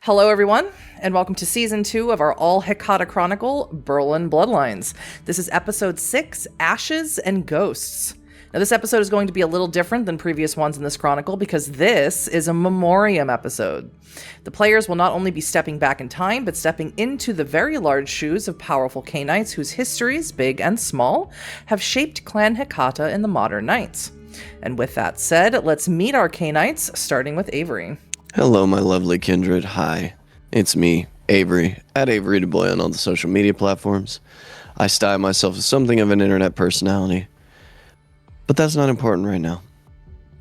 Hello, everyone, and welcome to Season 2 of our all-Hecata Chronicle, Berlin Bloodlines. This is Episode 6, Ashes and Ghosts. Now, this episode is going to be a little different than previous ones in this chronicle because this is a memoriam episode. The players will not only be stepping back in time, but stepping into the very large shoes of powerful Knights whose histories, big and small, have shaped Clan Hecata in the modern Knights. And with that said, let's meet our Knights, starting with Avery. Hello, my lovely kindred. Hi, it's me, Avery, at Averydaboi on all the social media platforms. I style myself as something of an internet personality, but that's not important right now.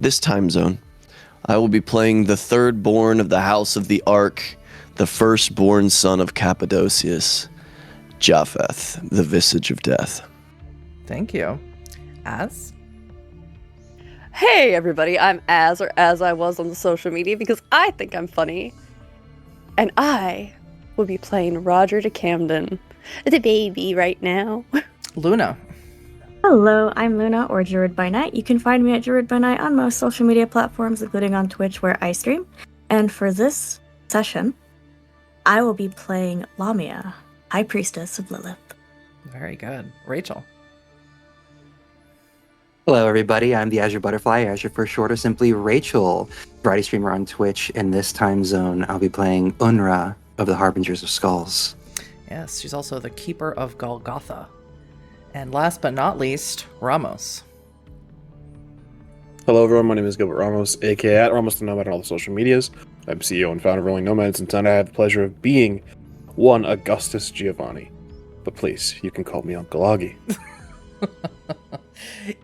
This time zone, I will be playing the third born of the House of the Ark, the firstborn son of Cappadocius, Japheth, the Visage of Death. Thank you. Az? Hey everybody, I'm Az, or as I was on the social media, because I think I'm funny. And I will be playing Roger de Camden, the baby right now. Luna. Hello, I'm Luna, or druidbynight. You can find me at druidbynight on most social media platforms, including on Twitch, where I stream. And for this session, I will be playing Lamia, High Priestess of Lilith. Very good. Rachel. Hello, everybody. I'm the AzureButterfly, Azure for short, or simply Rachel, variety streamer on Twitch. In this time zone, I'll be playing Unre of the Harbingers of Skulls. Yes, she's also the Keeper of Golgotha. And last but not least, Ramos. Hello, everyone. My name is Gilbert Ramos, aka at RamostheNomad on all the social medias. I'm CEO and founder of Rolling Nomads, and tonight I have the pleasure of being one Augustus Giovanni. But please, you can call me Uncle Augie.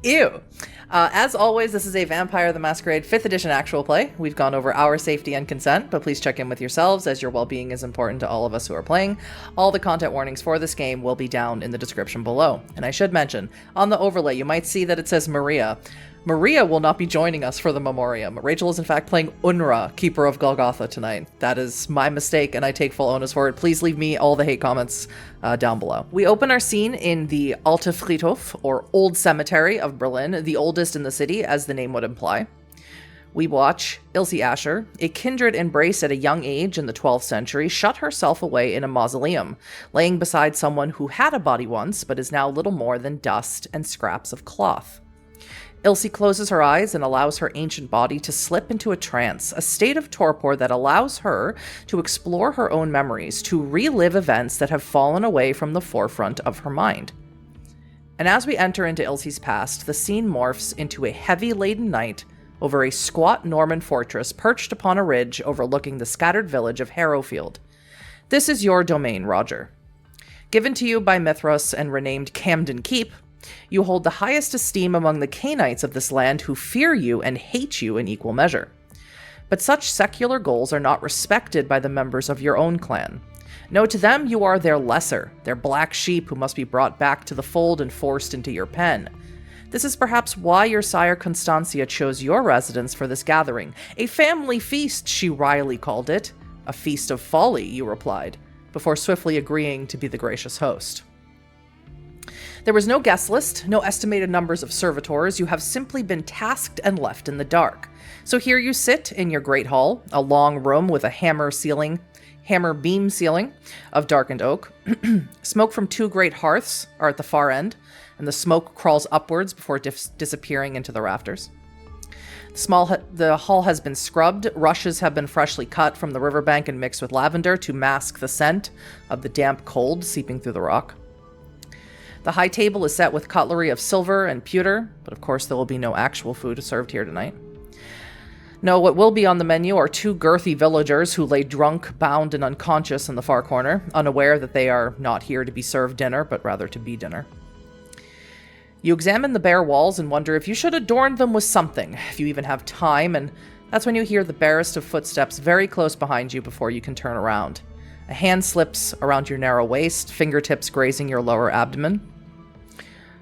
Ew. As always, this is a Vampire the Masquerade 5th edition actual play. We've gone over our safety and consent, but please check in with yourselves as your well-being is important to all of us who are playing. All the content warnings for this game will be down in the description below. And I should mention, on the overlay, you might see that it says Maria. Maria will not be joining us for the memoriam. Rachel is in fact playing Unre, Keeper of Golgotha, tonight. That is my mistake, and I take full onus for it. Please leave me all the hate comments down below. We open our scene in the Alte Friedhof, or Old Cemetery of Berlin, the oldest in the city, as the name would imply. We watch Ilse Asher, a kindred embraced at a young age in the 12th century, shut herself away in a mausoleum, laying beside someone who had a body once, but is now little more than dust and scraps of cloth. Ilse closes her eyes and allows her ancient body to slip into a trance, a state of torpor that allows her to explore her own memories, to relive events that have fallen away from the forefront of her mind. And as we enter into Ilse's past, the scene morphs into a heavy-laden night over a squat Norman fortress perched upon a ridge overlooking the scattered village of Harrowfield. This is your domain, Roger. Given to you by Mithras and renamed Camden Keep, you hold the highest esteem among the Knights of this land who fear you and hate you in equal measure. But such secular goals are not respected by the members of your own clan. No, to them you are their lesser, their black sheep who must be brought back to the fold and forced into your pen. This is perhaps why your sire Constancia chose your residence for this gathering. A family feast, she wryly called it. A feast of folly, you replied, before swiftly agreeing to be the gracious host. There was no guest list, no estimated numbers of servitors. You have simply been tasked and left in the dark. So here you sit in your great hall, a long room with a hammer beam ceiling of darkened oak. Smoke from 2 great hearths are at the far end, and the smoke crawls upwards before disappearing into the rafters. The hall has been scrubbed. Rushes have been freshly cut from the riverbank and mixed with lavender to mask the scent of the damp cold seeping through the rock. The high table is set with cutlery of silver and pewter, but of course there will be no actual food served here tonight. No, what will be on the menu are 2 girthy villagers who lay drunk, bound, and unconscious in the far corner, unaware that they are not here to be served dinner, but rather to be dinner. You examine the bare walls and wonder if you should adorn them with something, if you even have time, and that's when you hear the barest of footsteps very close behind you before you can turn around. A hand slips around your narrow waist, fingertips grazing your lower abdomen.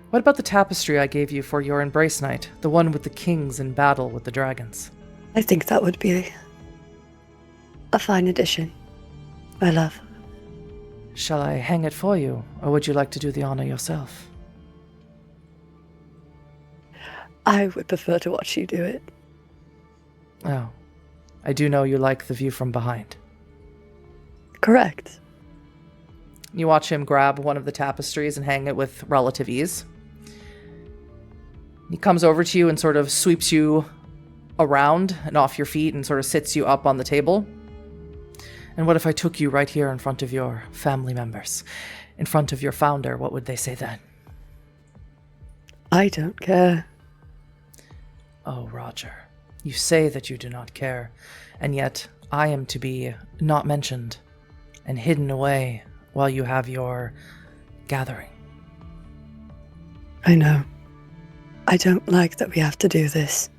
What about the tapestry I gave you for your embrace night? The one with the kings in battle with the dragons? I think that would be a fine addition, my love. Shall I hang it for you, or would you like to do the honor yourself? I would prefer to watch you do it. Oh, I do know you like the view from behind. Correct. You watch him grab one of the tapestries and hang it with relative ease. He comes over to you and sort of sweeps you around and off your feet and sort of sits you up on the table. And what if I took you right here in front of your family members, in front of your founder? What would they say then? I don't care. Oh, Roger, you say that you do not care, and yet I am to be not mentioned and hidden away while you have your gathering. I know. I don't like that we have to do this.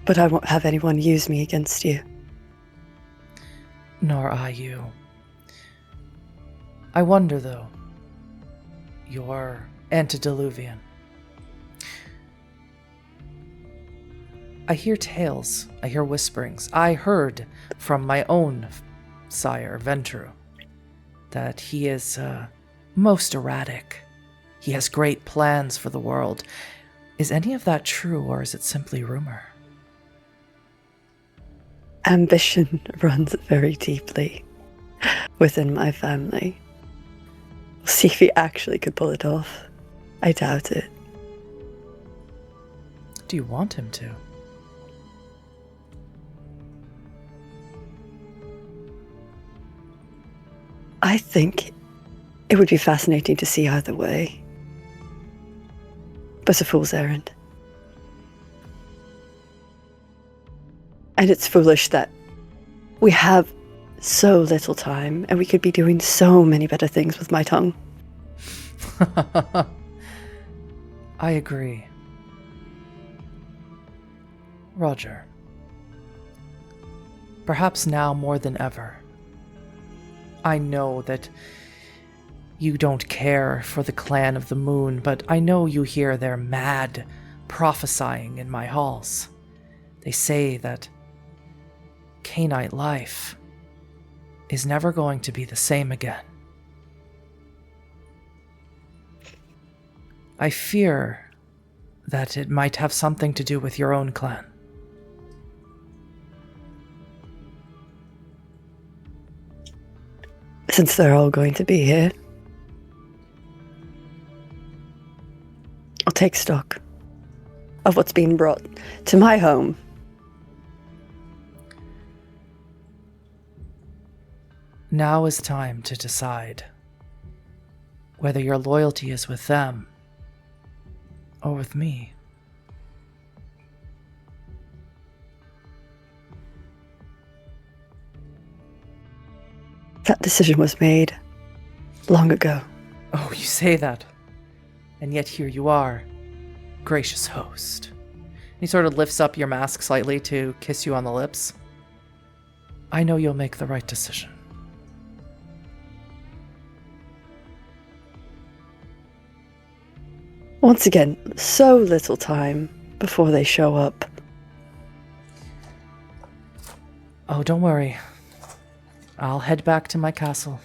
But I won't have anyone use me against you. Nor I you. I wonder, though, you're antediluvian. I hear tales, I hear whisperings. I heard from my own sire, Ventru, that he is most erratic. He has great plans for the world. Is any of that true, or is it simply rumor? Ambition runs very deeply within my family. We'll see if he actually could pull it off. I doubt it. Do you want him to? I think it would be fascinating to see either way. But a fool's errand. And it's foolish that we have so little time and we could be doing so many better things with my tongue. I agree. Roger. Perhaps now more than ever. I know that you don't care for the Clan of the Moon, but I know you hear their mad prophesying in my halls. They say that Cainite life is never going to be the same again. I fear that it might have something to do with your own clan. Since they're all going to be here, I'll take stock of what's being brought to my home. Now is time to decide whether your loyalty is with them or with me. That decision was made long ago. Oh, you say that. And yet here you are, gracious host. He sort of lifts up your mask slightly to kiss you on the lips. I know you'll make the right decision. Once again, so little time before they show up. Oh, don't worry. I'll head back to my castle.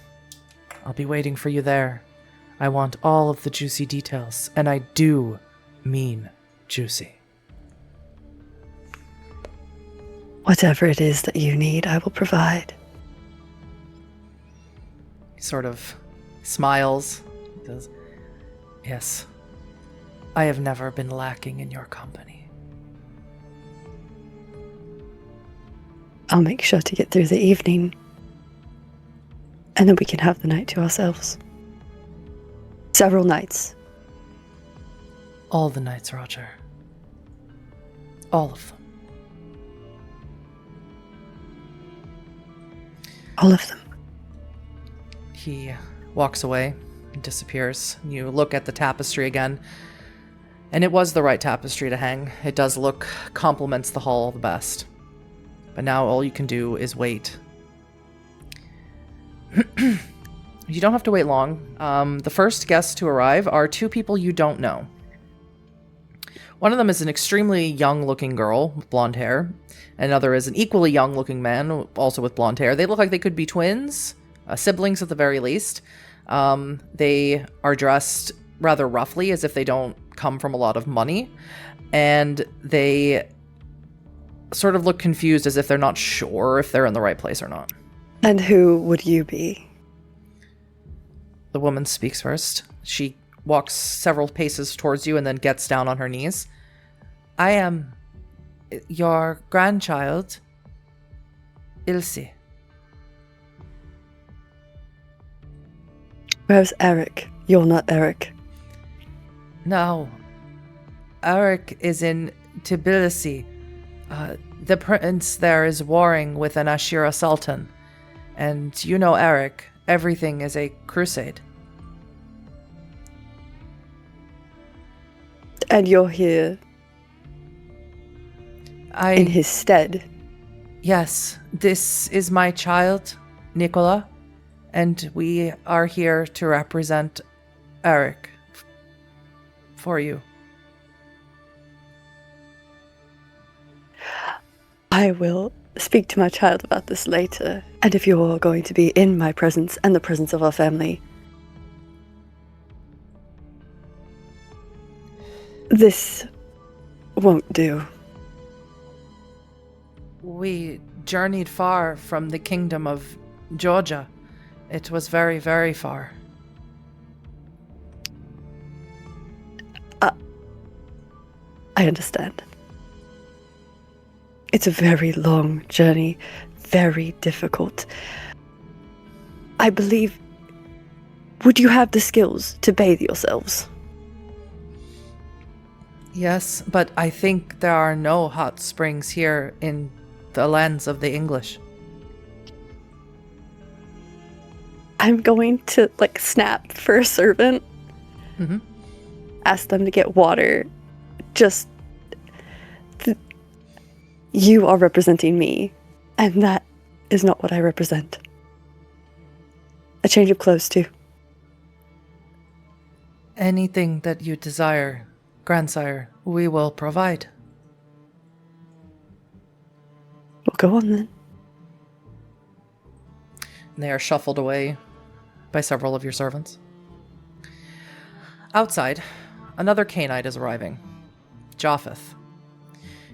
I'll be waiting for you there. I want all of the juicy details, and I do mean juicy. Whatever it is that you need, I will provide. He sort of smiles. He goes, yes. I have never been lacking in your company. I'll make sure to get through the evening, and then we can have the night to ourselves. Several nights. All the nights, Roger. All of them. All of them. He walks away and disappears. You look at the tapestry again, and it was the right tapestry to hang. It does look, complements the hall the best. But now all you can do is wait. You don't have to wait long. The first guests to arrive are two people you don't know. One of them is an extremely young-looking girl with blonde hair. Another is an equally young-looking man, also with blonde hair. They look like they could be twins, siblings at the very least. They are dressed rather roughly, as if they don't come from a lot of money. And they sort of look confused, as if they're not sure if they're in the right place or not. And who would you be? The woman speaks first. She walks several paces towards you and then gets down on her knees. I am your grandchild, Ilse. Where's Eric? You're not Eric. No. Eric is in Tbilisi. The prince there is warring with an Ashira Sultan. And you know Eric, everything is a crusade. And you're here in his stead. Yes, this is my child, Nicola, and we are here to represent Eric for you. I will speak to my child about this later. And if you're going to be in my presence and the presence of our family, this won't do. We journeyed far from the kingdom of Georgia. It was very, very far. I understand. It's a very long journey, very difficult. I believe... Would you have the skills to bathe yourselves? Yes, but I think there are no hot springs here in the lands of the English. I'm going to, snap for a servant. Mm-hmm. Ask them to get water. Just... You are representing me, and that is not what I represent. A change of clothes, too. Anything that you desire, grandsire, we will provide. Well, go on then. They are shuffled away by several of your servants. Outside, another Canaanite is arriving. Japheth.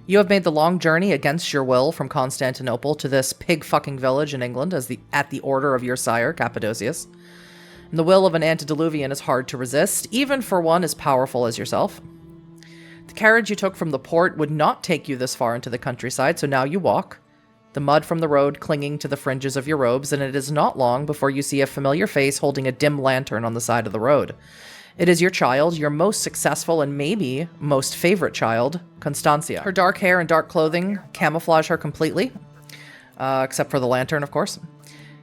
You have made the long journey against your will from Constantinople to this pig-fucking village in England at the order of your sire, Cappadocius. And the will of an antediluvian is hard to resist, even for one as powerful as yourself. The carriage you took from the port would not take you this far into the countryside, so now you walk, the mud from the road clinging to the fringes of your robes, and it is not long before you see a familiar face holding a dim lantern on the side of the road. It is your child, your most successful and maybe most favorite child, Constancia. Her dark hair and dark clothing camouflage her completely, except for the lantern, of course.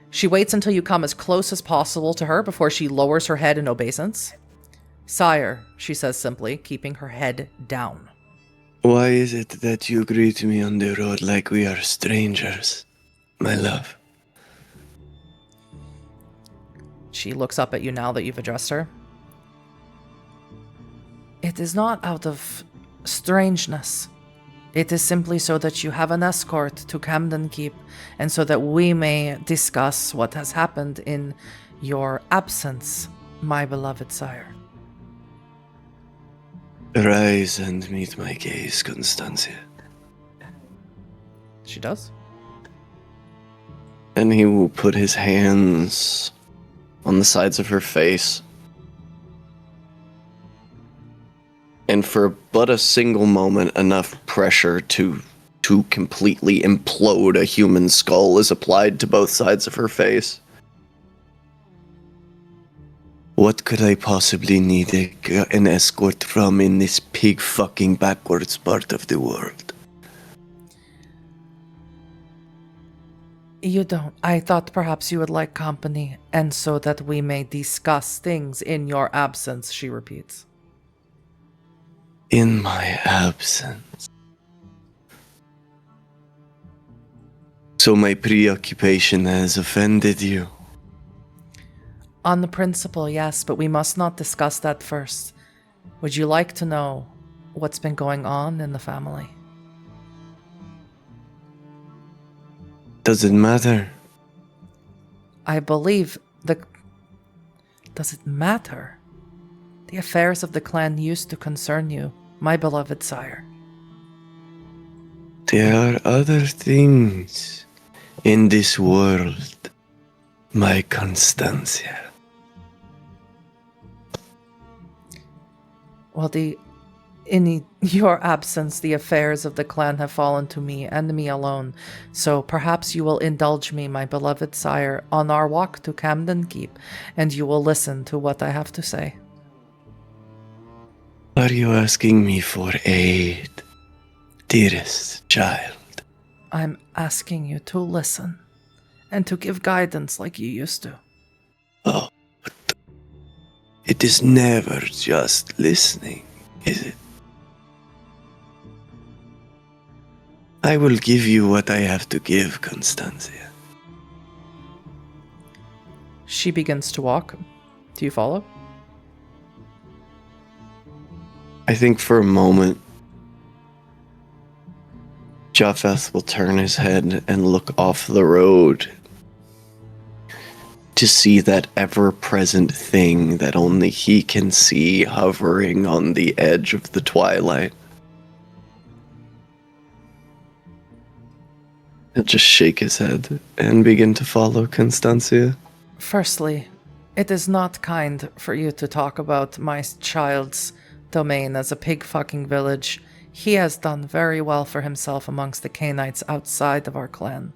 She waits until you come as close as possible to her before she lowers her head in obeisance. Sire, she says simply, keeping her head down. Why is it that you greet me on the road like we are strangers, my love? She looks up at you now that you've addressed her. It is not out of strangeness. It is simply so that you have an escort to Camden Keep, and so that we may discuss what has happened in your absence, my beloved sire. Rise and meet my gaze, Constancia. She does. And he will put his hands on the sides of her face. And for but a single moment, enough pressure to completely implode a human skull is applied to both sides of her face. What could I possibly need an escort from in this pig-fucking backwards part of the world? You don't. I thought perhaps you would like company, and so that we may discuss things in your absence, she repeats. In my absence. So my preoccupation has offended you? On the principle, yes, but we must not discuss that first. Would you like to know what's been going on in the family? Does it matter? I believe Does it matter? The affairs of the clan used to concern you, my beloved sire. There are other things in this world My Constancia. Well, in your absence, the affairs of the clan have fallen to me and me alone. So perhaps you will indulge me, my beloved sire, on our walk to Camden Keep, and you will listen to what I have to say. Are you asking me for aid, dearest child? I'm asking you to listen, and to give guidance like you used to. Oh, but it is never just listening, is it? I will give you what I have to give, Constancia. She begins to walk. Do you follow? I think for a moment, Japheth will turn his head and look off the road to see that ever-present thing that only he can see hovering on the edge of the twilight. He'll just shake his head and begin to follow Constancia. Firstly, it is not kind for you to talk about my child's domain as a pig-fucking village. He has done very well for himself amongst the Canaanites outside of our clan.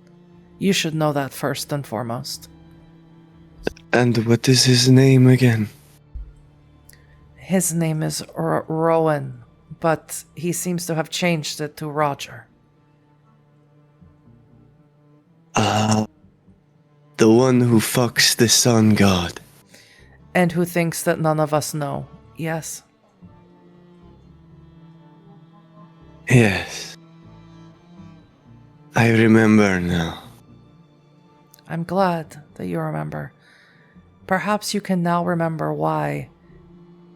You should know that first and foremost. And what is his name again? His name is Rowan, but he seems to have changed it to Roger. Ah, the one who fucks the sun god. And who thinks that none of us know, yes. Yes. I remember now. I'm glad that you remember. Perhaps you can now remember why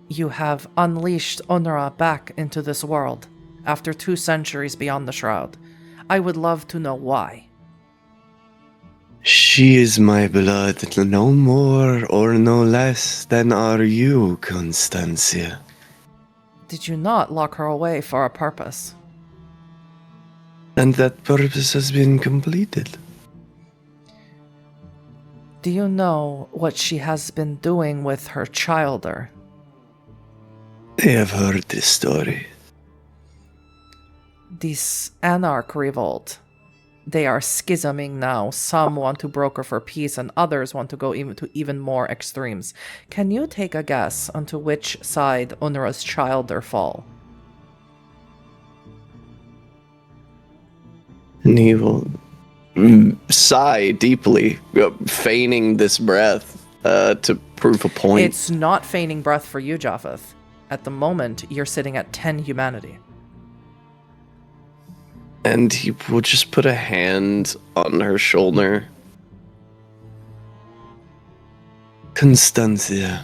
you have unleashed Unre back into this world after 2 centuries beyond the Shroud. I would love to know why. She is my blood, no more or no less than are you, Constancia. Did you not lock her away for a purpose? And that purpose has been completed. Do you know what she has been doing with her childer? I have heard this story. This Anarch revolt. They are schisming now. Some want to broker for peace and others want to go even more extremes. Can you take a guess onto which side Unre's childer fall? And he will sigh deeply, feigning this breath to prove a point. It's not feigning breath for you, Japheth. At the moment, you're sitting at 10 humanity. And he will just put a hand on her shoulder. Constancia,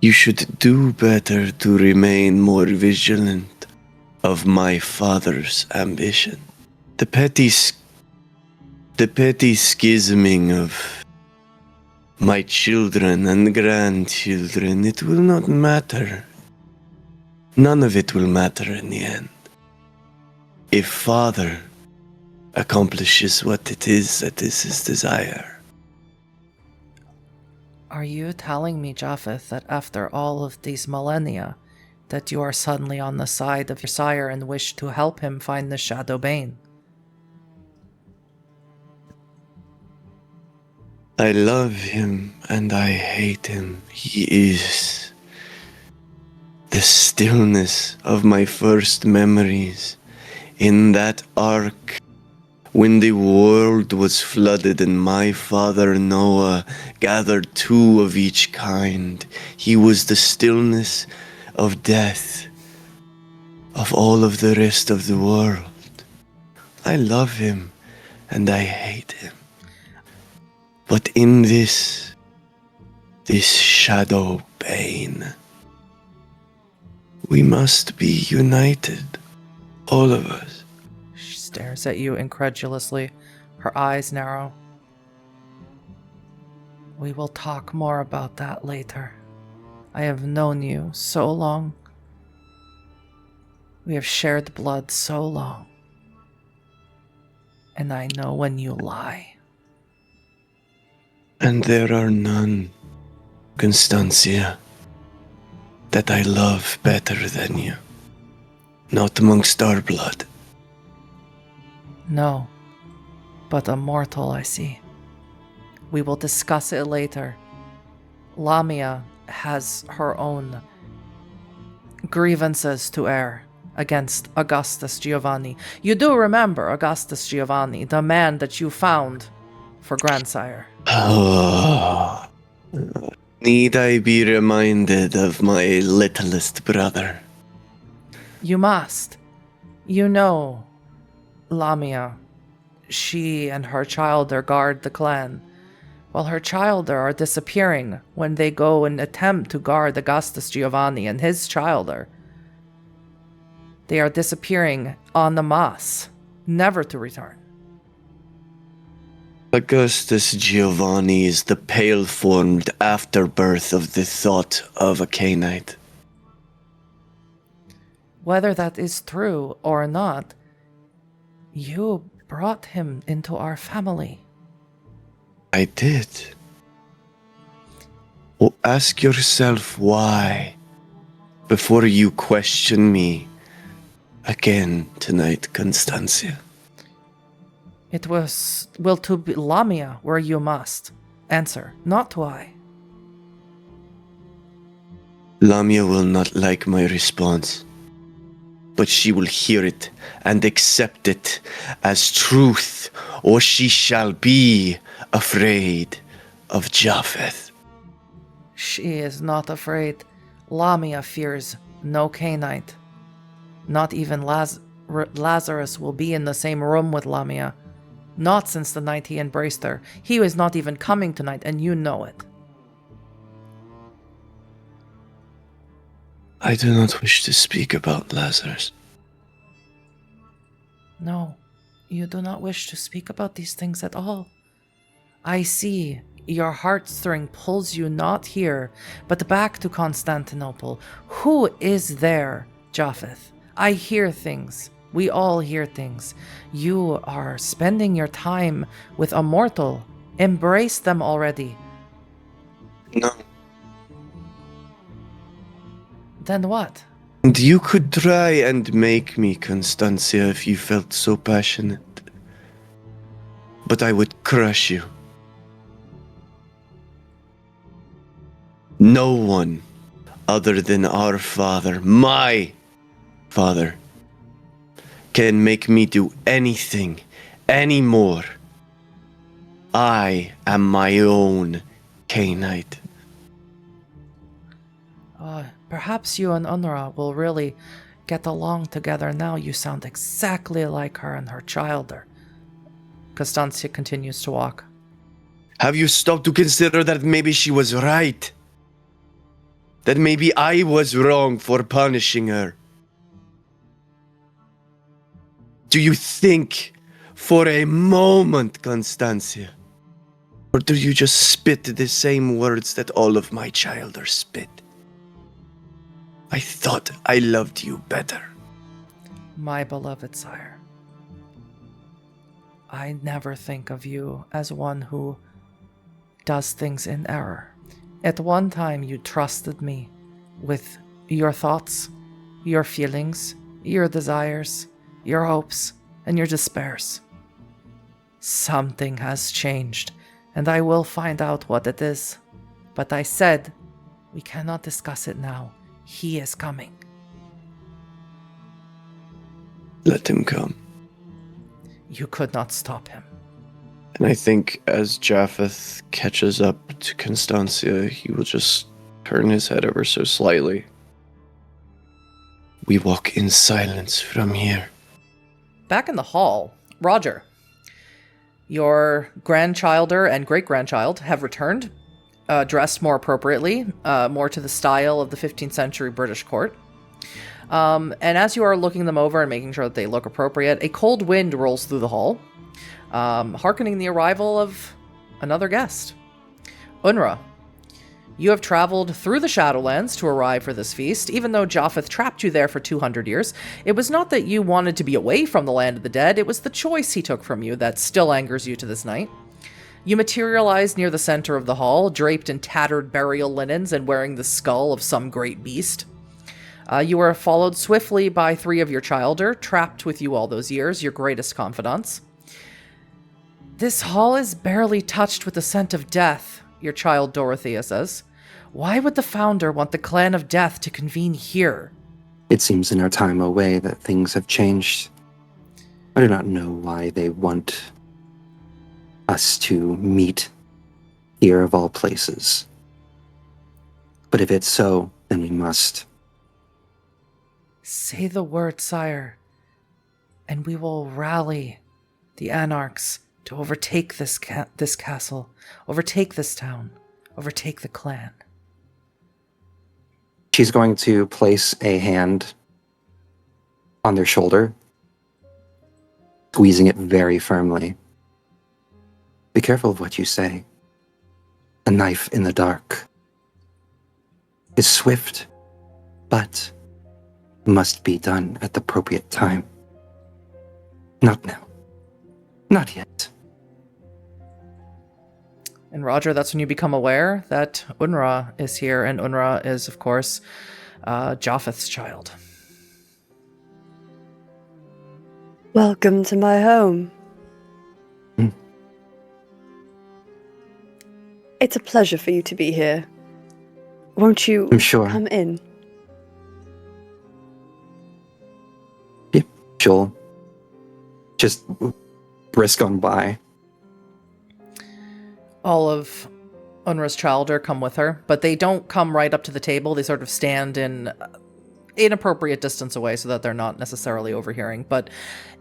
you should do better to remain more vigilant of my father's ambition. The petty schisming of my children and grandchildren, it will not matter. None of it will matter in the end. If father accomplishes what it is that is his desire. Are you telling me, Japheth, that after all of these millennia, that you are suddenly on the side of your sire and wish to help him find the Shadow Bane? I love him and I hate him. He is the stillness of my first memories in that ark when the world was flooded and my father Noah gathered 2 of each kind. He was the stillness of death of all of the rest of the world. I love him and I hate him. But in this Shadow Bane, we must be united, all of us. She stares at you incredulously, her eyes narrow. We will talk more about that later. I have known you so long. We have shared blood so long. And I know when you lie. And there are none, Constancia, that I love better than you. Not amongst our blood. No, but a mortal, I see. We will discuss it later. Lamia has her own grievances to air against Augustus Giovanni. You do remember Augustus Giovanni, the man that you found for grandsire. Oh, need I be reminded of my littlest brother? You must. You know, Lamia, she and her childer guard the clan, while her childer are disappearing when they go and attempt to guard Augustus Giovanni and his childer. They are disappearing en masse, never to return. Augustus Giovanni is the pale-formed afterbirth of the thought of a Cainite. Whether that is true or not, you brought him into our family. I did. Well, ask yourself why, before you question me again tonight, Constancia. It will to be Lamia where you must answer, not why. Lamia will not like my response, but she will hear it and accept it as truth, or she shall be afraid of Japheth. She is not afraid. Lamia fears no Cainite. Not even Lazarus will be in the same room with Lamia. Not since the night he embraced her. He was not even coming tonight, and you know it. I do not wish to speak about Lazarus. No, you do not wish to speak about these things at all. I see your heartstring pulls you not here, but back to Constantinople. Who is there, Japheth? I hear things. We all hear things. You are spending your time with a mortal. Embrace them already. No. Then what? And you could try and make me, Constancia, if you felt so passionate. But I would crush you. No one other than our father, my father, can make me do anything anymore. I am my own Cainite. Perhaps you and Unre will really get along together now. You sound exactly like her and her childer. Constancia continues to walk. Have you stopped to consider that maybe she was right? That maybe I was wrong for punishing her? Do you think for a moment, Constancia? Or do you just spit the same words that all of my childers spit? I thought I loved you better. My beloved sire, I never think of you as one who does things in error. At one time, you trusted me with your thoughts, your feelings, your desires, your hopes, and your despairs. Something has changed, and I will find out what it is. But I said, we cannot discuss it now. He is coming. Let him come. You could not stop him. And I think as Japheth catches up to Constancia, he will just turn his head ever so slightly. We walk in silence from here. Back in the hall, Roger, your grandchilder and great-grandchild have returned, dressed more appropriately, more to the style of the 15th century British court. And as you are looking them over and making sure that they look appropriate, a cold wind rolls through the hall, hearkening the arrival of another guest. Unre, You have traveled through the Shadowlands to arrive for this feast. Even though Japheth trapped you there for 200 years, it was not that you wanted to be away from the land of the dead, it was the choice he took from you that still angers you to this night. You materialize near the center of the hall, draped in tattered burial linens and wearing the skull of some great beast. You are followed swiftly by 3 of your childer, trapped with you all those years, your greatest confidants. This hall is barely touched with the scent of death, your child Dorothea says. Why would the founder want the clan of death to convene here? It seems in our time away that things have changed. I do not know why they want us to meet here of all places. But if it's so, then we must. Say the word, sire, and we will rally the anarchs to overtake this castle, overtake this town, overtake the clan. She's going to place a hand on their shoulder, squeezing it very firmly. Be careful of what you say. A knife in the dark is swift, but must be done at the appropriate time. Not now. Not yet. And Roger, that's when you become aware that Unre is here, and Unre is, of course, Japheth's child. Welcome to my home. It's a pleasure for you to be here. Won't you I'm sure. come in? Yep, she'll just brisk on by. All of Unre's childer come with her, but they don't come right up to the table. They sort of stand in inappropriate distance away so that they're not necessarily overhearing. But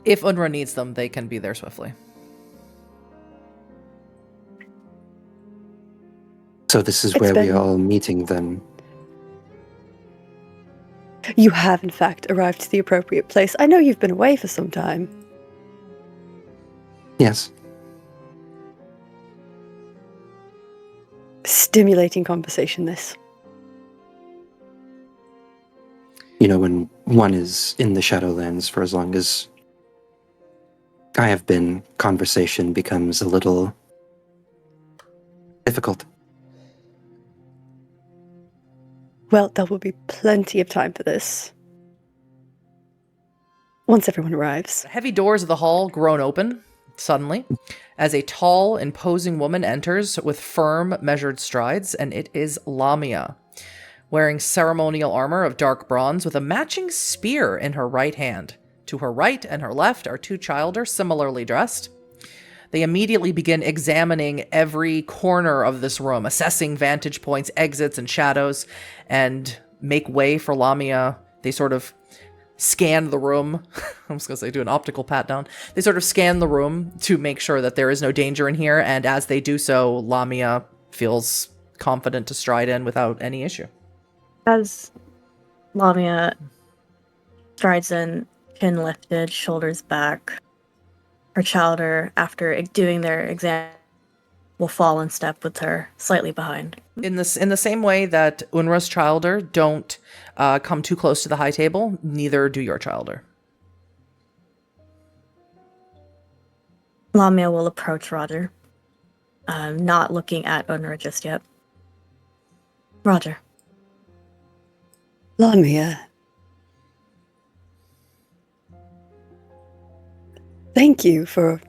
if Unre needs them, they can be there swiftly. So this is It's where we been- are all meeting then. You have, in fact, arrived to the appropriate place. I know you've been away for some time. Yes. Stimulating conversation, this. You know, when one is in the Shadowlands for as long as I have been, conversation becomes a little difficult. Well, there will be plenty of time for this. Once everyone arrives. The heavy doors of the hall groan open suddenly as a tall, imposing woman enters with firm, measured strides, and it is Lamia, wearing ceremonial armor of dark bronze with a matching spear in her right hand. To her right and her left are 2 childer, similarly dressed. They immediately begin examining every corner of this room, assessing vantage points, exits, and shadows, and make way for Lamia. They sort of scan the room. I was going to say do an optical pat down. They sort of scan the room to make sure that there is no danger in here, and as they do so, Lamia feels confident to stride in without any issue. As Lamia strides in, chin lifted, shoulders back, her childer, after doing their exam, will fall in step with her, slightly behind. In the same way that Unre's childer don't come too close to the high table, neither do your childer. Lamia will approach Roger, not looking at Unre just yet. Roger. Lamia. Thank you for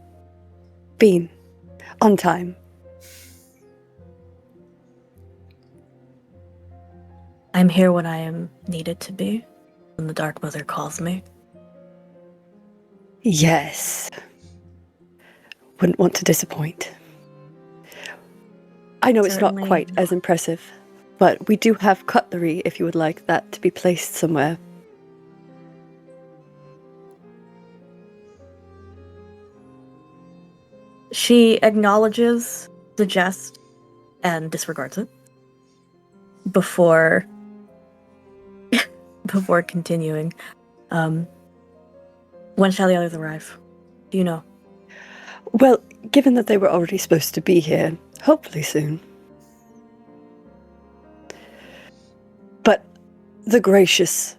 being on time. I'm here when I am needed to be, when the Dark Mother calls me. Yes. Wouldn't want to disappoint. I know it's not Certainly quite as impressive, but we do have cutlery if you would like that to be placed somewhere. She acknowledges the jest and disregards it before continuing. When shall the others arrive? Do you know? Well, given that they were already supposed to be here, hopefully soon. the gracious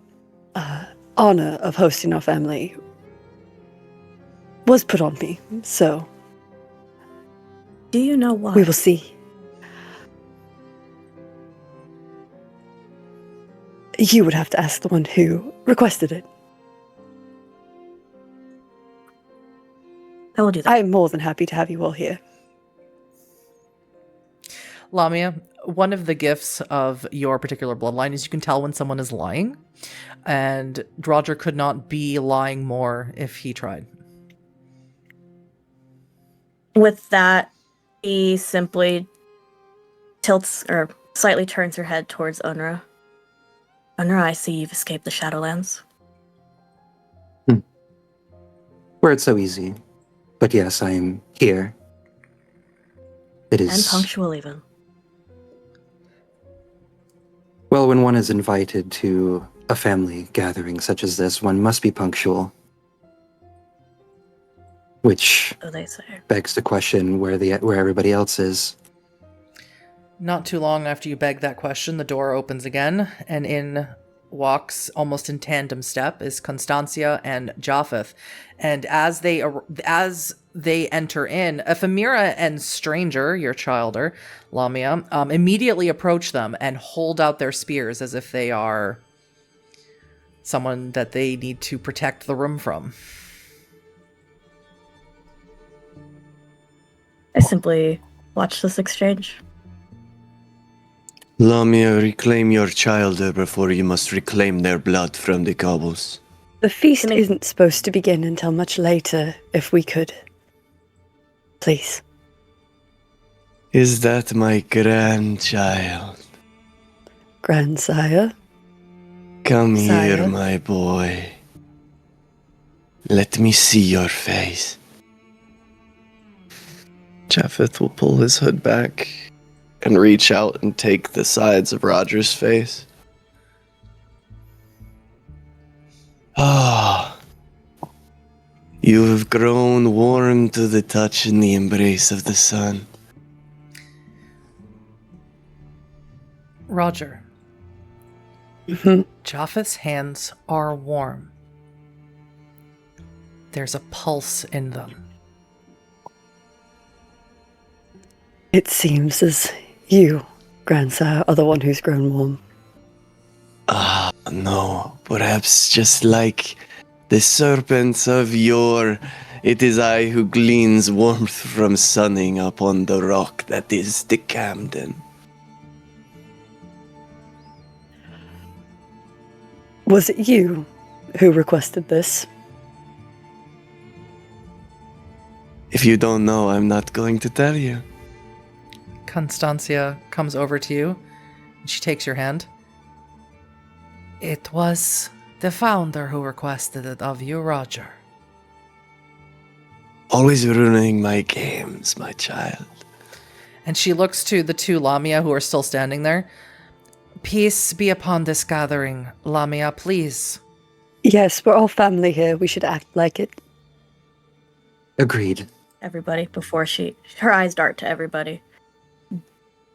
honor of hosting our family was put on me, so Do you know why? we will see. You would have to ask the one who requested it. I will do that. I am more than happy to have you all here. Lamia, one of the gifts of your particular bloodline is you can tell when someone is lying, and Roger could not be lying more if he tried. With that, he simply tilts or slightly turns her head towards Unre. Unre, I see you've escaped the Shadowlands. Were it so easy. But yes, I am here. It is... And punctual, even. Well, when one is invited to a family gathering such as this, one must be punctual. Which So they say. begs the question where everybody else is. Not too long after you beg that question, the door opens again, and in walks, almost in tandem step, is Constancia and Japheth. And as they enter in, Ephemera and Stranger, your childer, Lamia, immediately approach them and hold out their spears as if they are someone that they need to protect the room from. I simply watch this exchange. Lamia, reclaim your childer before you must reclaim their blood from the cobbles. The feast isn't supposed to begin until much later, if we could. Please. Is that my grandchild? Grandsire? Come Sire? here, my boy. Let me see your face. Japheth will pull his hood back and reach out and take the sides of Roger's face. Ah, you have grown warm to the touch and the embrace of the sun. Roger, Mhm. Japheth's hands are warm. There's a pulse in them. It seems as you, grandsire, are the one who's grown warm. Ah, no, perhaps just like the serpents of yore, it is I who gleans warmth from sunning upon the rock that is the Camden. Was it you who requested this? If you don't know, I'm not going to tell you. Constancia comes over to you, and she takes your hand. It was the founder who requested it of you, Roger. Always ruining my games, my child. And she looks to the two Lamia who are still standing there. Peace be upon this gathering, Lamia, please. Yes, we're all family here. We should act like it. Agreed. Everybody, her eyes dart to everybody.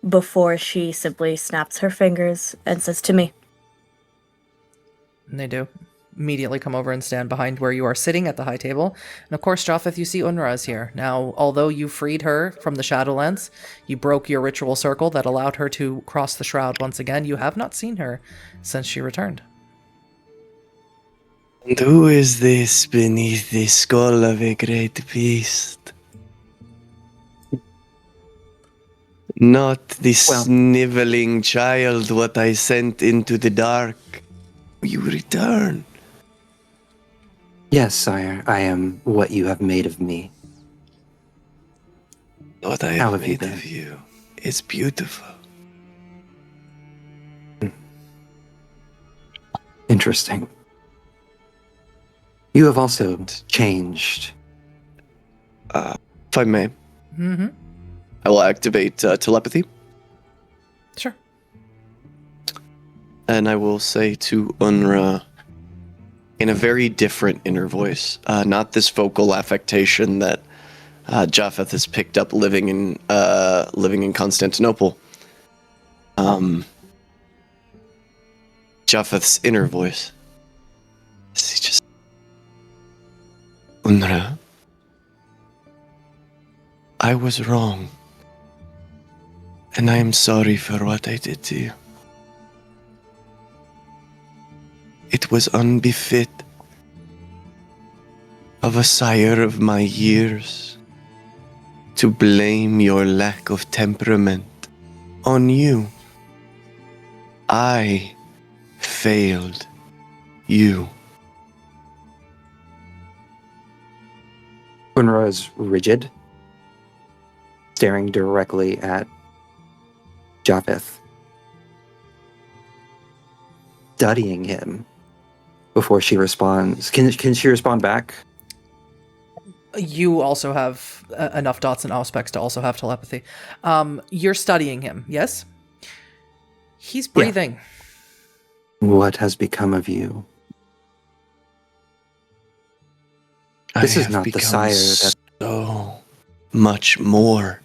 Before she simply snaps her fingers and says to me, And they do. Immediately come over and stand behind where you are sitting at the high table. And of course, Japheth, you see Unre is here. Now, although you freed her from the Shadowlands, you broke your ritual circle that allowed her to cross the shroud once again. You have not seen her since she returned. And who is this beneath the skull of a great beast? Not the sniveling child what I sent into the dark. You return. Yes, sire, I am what you have made of me. What I How have have you made been? of you is beautiful. Interesting. You have also changed. If I may, Mm-hmm. I will activate telepathy, Sure. and I will say to Unre in a very different inner voice, not this vocal affectation that Japheth has picked up living in Constantinople. Japheth's inner voice. He just... Unre, I was wrong. And I am sorry for what I did to you. It was unbefit of a sire of my years to blame your lack of temperament on you. I failed you. Unre is rigid, staring directly at Japheth, studying him before she responds. Can she respond back? You also have enough dots and aspects to also have telepathy. You're studying him, yes? He's breathing. What has become of you? This is not the sire that... So much more.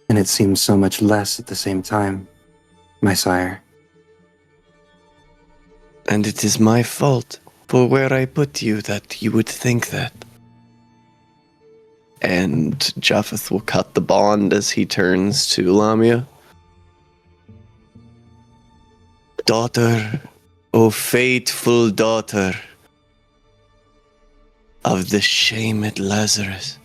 And it seems so much less at the same time, my sire. And it is my fault for where I put you that you would think that. And Japheth will cut the bond as he turns to Lamia. Daughter, O faithful daughter of the shamed Lazarus.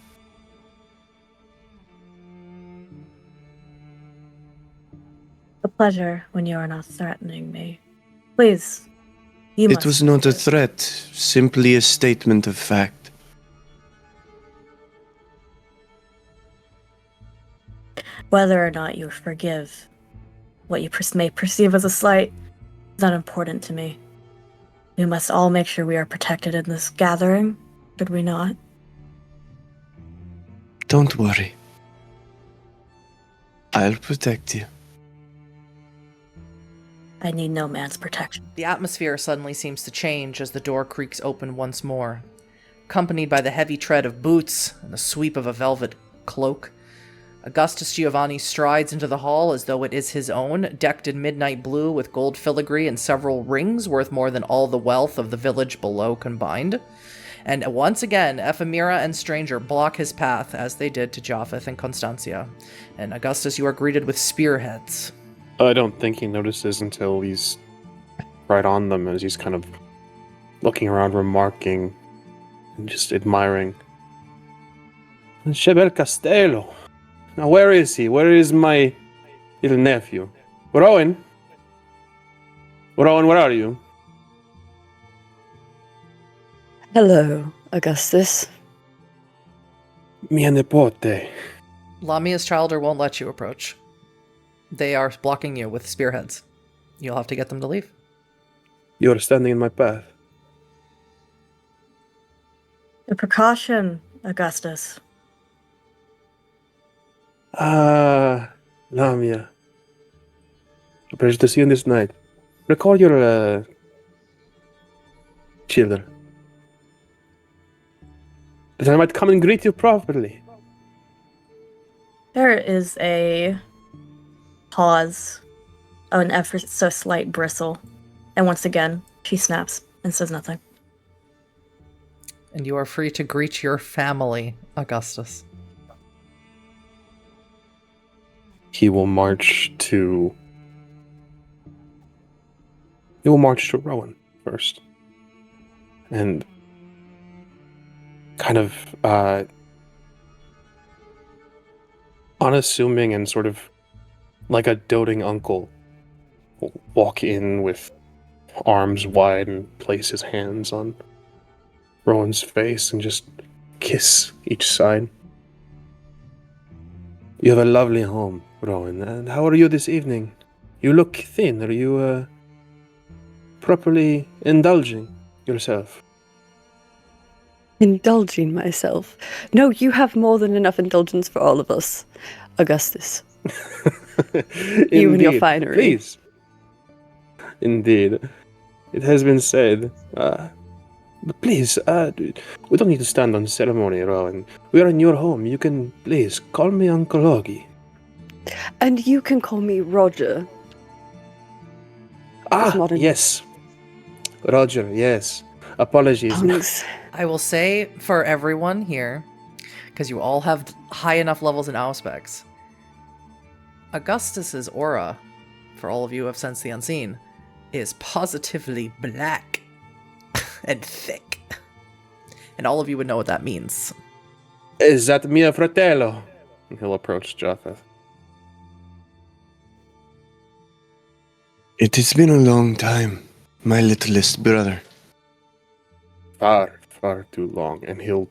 A pleasure when you are not threatening me. Please, you must. It was not a threat, simply a statement of fact. Whether or not you forgive what you may perceive as a slight is not important to me. We must all make sure we are protected in this gathering, should we not? Don't worry. I'll protect you. I need no man's protection. The atmosphere suddenly seems to change as the door creaks open once more, accompanied by the heavy tread of boots and the sweep of a velvet cloak. Augustus Giovanni strides into the hall as though it is his own, decked in midnight blue with gold filigree and several rings worth more than all the wealth of the village below combined. And once again, Ephemera and Stranger block his path as they did to Japheth and Constancia. And Augustus, you are greeted with spearheads. I don't think he notices until he's right on them as he's kind of looking around, remarking, and just admiring. Chebel Castello. Now where is he? Where is my little nephew? Rowan? Rowan, where are you? Hello, Augustus. Mia nipote. Lamia's childer won't let you approach. They are blocking you with spearheads. You'll have to get them to leave. You are standing in my path. A precaution, Augustus. Ah, Lamia. A pleasure to see you this night. Recall your children, that I might come and greet you properly. There is a pause, an ever so slight bristle, and once again, she snaps and says nothing. And you are free to greet your family, Augustus. He will march to Rowan first. And kind of unassuming and sort of like a doting uncle will walk in with arms wide and place his hands on Rowan's face and just kiss each side. You have a lovely home, Rowan. And how are you this evening? You look thin. Are you properly indulging yourself? Indulging myself. No, you have more than enough indulgence for all of us, Augustus. You and your finery. Please. Indeed. It has been said. But please, we don't need to stand on ceremony, Rowan. We are in your home. You can, please, call me Uncle Augie. And you can call me Roger. not in- Yes. Roger, yes. Apologies. Tongues. I will say for everyone here, because you all have high enough levels in Auspex, Augustus's aura, for all of you who have sensed the unseen, is positively black and thick. And all of you would know what that means. Is that mio fratello? And he'll approach Japheth. It has been a long time, my littlest brother. Far, far too long. And he'll...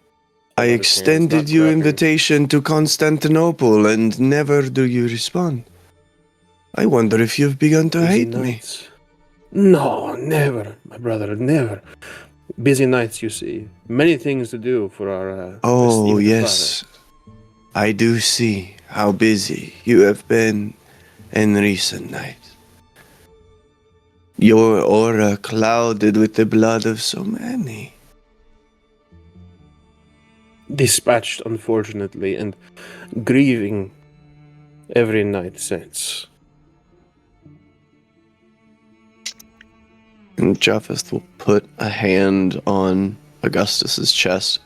I extended you invitation to Constantinople, and never do you respond. I wonder if you've begun to hate me. No, never, my brother, never. Busy nights, you see. Many things to do for our... Oh, esteemed yes. I do see how busy you have been in recent nights. Your aura clouded with the blood of so many. Dispatched, unfortunately, and grieving every night since. And Japheth will put a hand on Augustus's chest.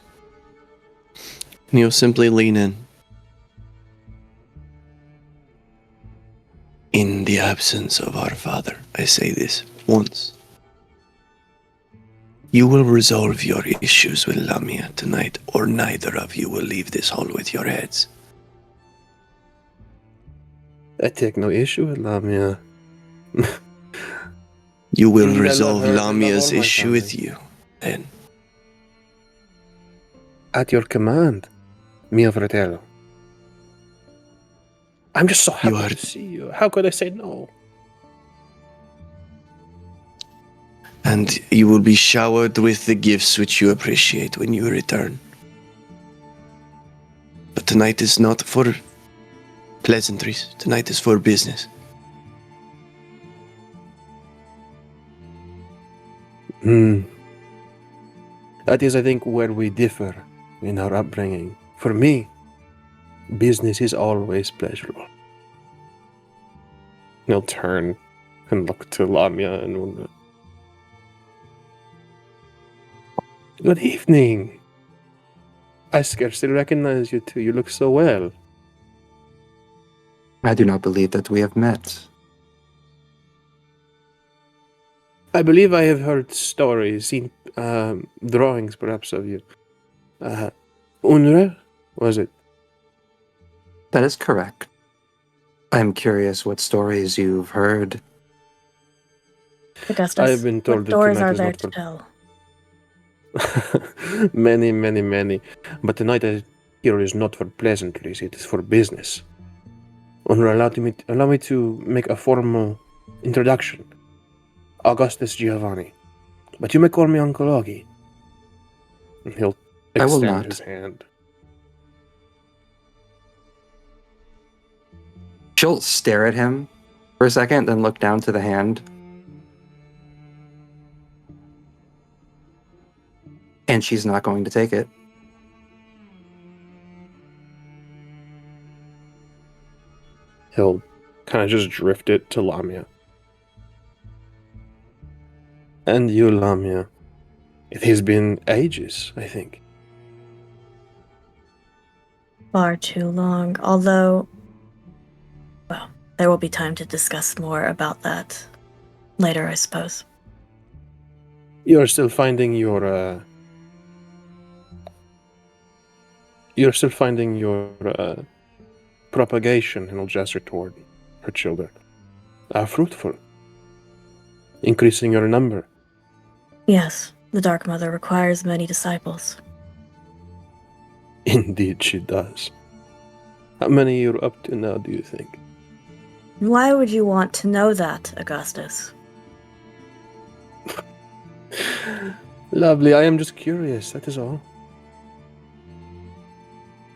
And he'll simply lean in. In the absence of our father, I say this once. You will resolve your issues with Lamia tonight, or neither of you will leave this hall with your heads. I take no issue with Lamia. You will Never resolve heard of Lamia's all my issue family. with you, then. At your command, mio fratello. I'm just so happy are- to see you. How could I say no? And you will be showered with the gifts which you appreciate when you return. But tonight is not for pleasantries. Tonight is for business. That is, I think, where we differ in our upbringing. For me, business is always pleasurable. He'll turn and look to Lamia and wonder. Good evening. I scarcely recognize you two. You look so well. I do not believe that we have met. I believe I have heard stories, seen drawings perhaps of you. Unre, was it? That is correct. I'm curious what stories you've heard. Augustus, I have been told what that stories tonight are is there not to for- tell? Many, many, many. But tonight here is not for pleasantries, it is for business. Unre, allow me to make a formal introduction. Augustus Giovanni. But you may call me Uncle Augie. And he'll I will extend not. his hand. She'll stare at him for a second, then look down to the hand. And she's not going to take it. He'll kind of just drift it to Lamia. And you, Lamia. It has been ages, I think. Far too long, although, well, there will be time to discuss more about that later, I suppose. You're still finding your propagation, and he'll gesture toward her children. Fruitful. Increasing your number. Yes, the Dark Mother requires many disciples. Indeed she does. How many you're up to now, do you think? Why would you want to know that, Augustus? Lovely, I am just curious, that is all.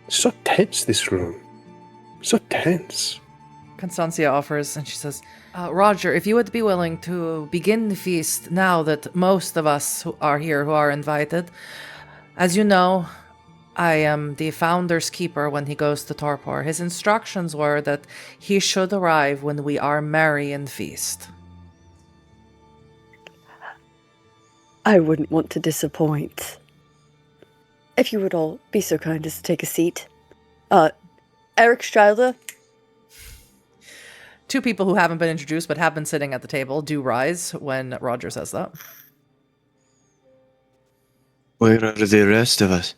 So tense, this room. So tense. Constancia offers, and she says, Roger, if you would be willing to begin the feast now that most of us who are here who are invited. As you know, I am the Founder's Keeper when he goes to Torpor. His instructions were that he should arrive when we are merry and feast. I wouldn't want to disappoint. If you would all be so kind as to take a seat. Eric Strilder. Two people who haven't been introduced but have been sitting at the table do rise when Roger says that. Where are the rest of us?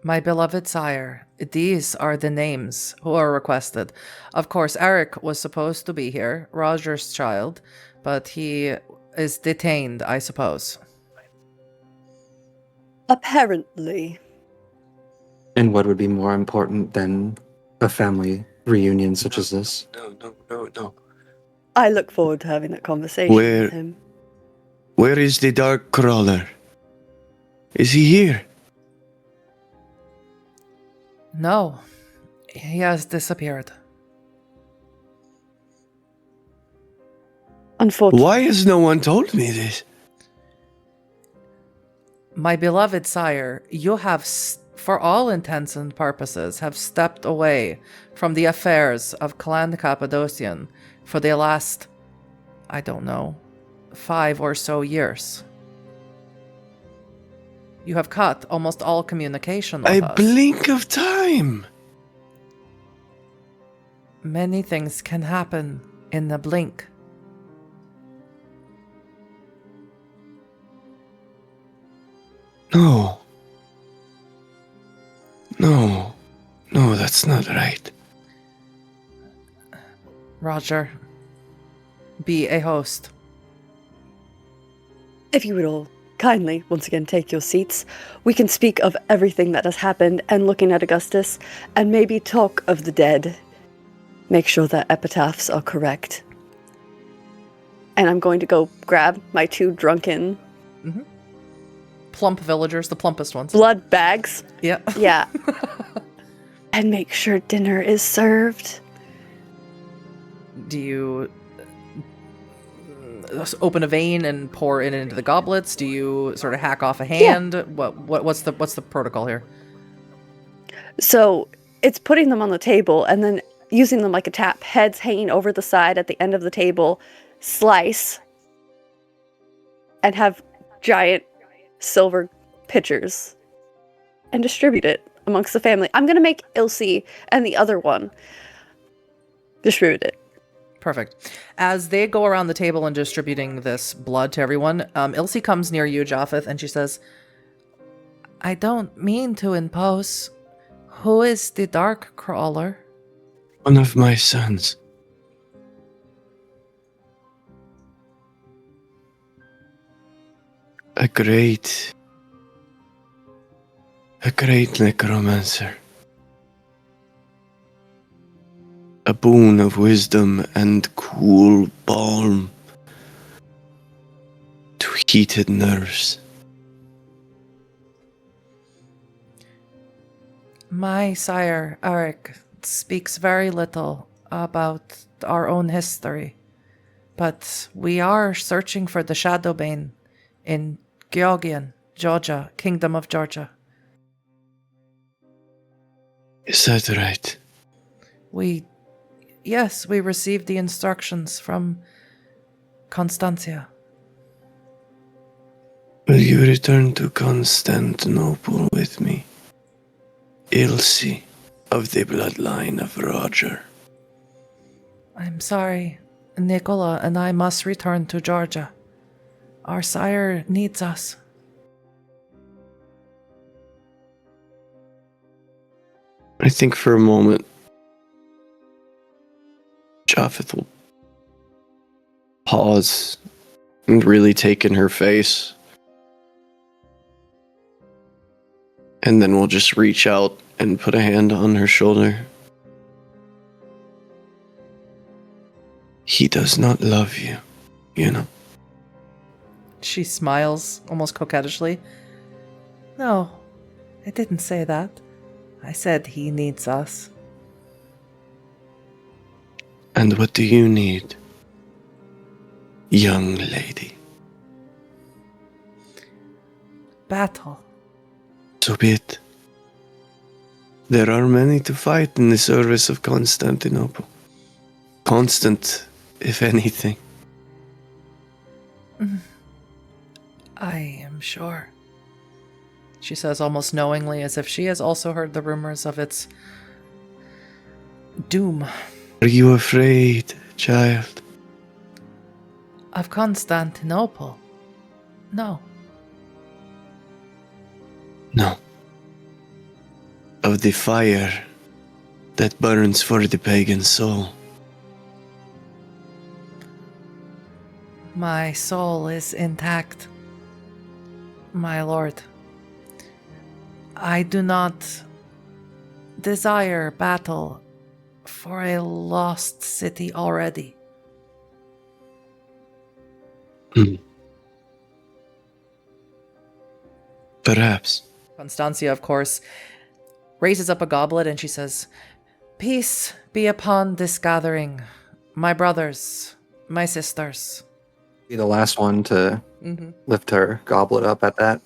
My beloved sire, these are the names who are requested. Of course, Eric was supposed to be here, Roger's child, but he is detained, I suppose. Apparently. And what would be more important than a family reunion such as this? No. I look forward to having that conversation with him. Where is the Dark Crawler? Is he here? No, he has disappeared. Unfortunately. Why has no one told me this? My beloved sire, you have, for all intents and purposes, have stepped away from the affairs of Clan Cappadocian for the last, I don't know, 5 or so years. You have cut almost all communication with us. A blink of time. Many things can happen in a blink. No, that's not right. Roger, be a host. If you would all kindly, once again, take your seats, we can speak of everything that has happened and looking at Augustus, and maybe talk of the dead. Make sure that epitaphs are correct. And I'm going to go grab my 2 drunken... Plump villagers, the plumpest ones. blood bags. Yeah. Yeah. And make sure dinner is served. Do you open a vein and pour it into the goblets? Do you sort of hack off a hand? Yeah. What's the protocol here? So it's putting them on the table and then using them like a tap, heads hanging over the side at the end of the table, slice, and have giant silver pitchers and distribute it amongst the family. I'm going to make Ilse and the other one distribute it. Perfect. As they go around the table and distributing this blood to everyone, Ilse comes near you, Japheth, and she says, I don't mean to impose. Who is the Dark Crawler? One of my sons. A great necromancer. A boon of wisdom and cool balm to heated nerves. My sire, Eric, speaks very little about our own history, but we are searching for the Shadowbane in Georgian, Georgia, Kingdom of Georgia. Is that right? Yes, we received the instructions from Constantia. Will you return to Constantinople with me? Ilse of the bloodline of Roger. I'm sorry, Nicola and I must return to Georgia. Our sire needs us. I think for a moment, Japheth will pause and really take in her face. And then we'll just reach out and put a hand on her shoulder. He does not love you, you know. She smiles, almost coquettishly. No, I didn't say that. I said he needs us. And what do you need, young lady? Battle. So be it. There are many to fight in the service of Constantinople. Constant, if anything. I am sure. She says almost knowingly, as if she has also heard the rumors of its doom. Are you afraid, child? Of Constantinople? No. No. Of the fire that burns for the pagan soul. My soul is intact, my lord. I do not desire battle for a lost city already. Perhaps. Constancia, of course, raises up a goblet and she says, "Peace be upon this gathering, my brothers, my sisters." Be the last one to lift her goblet up at that.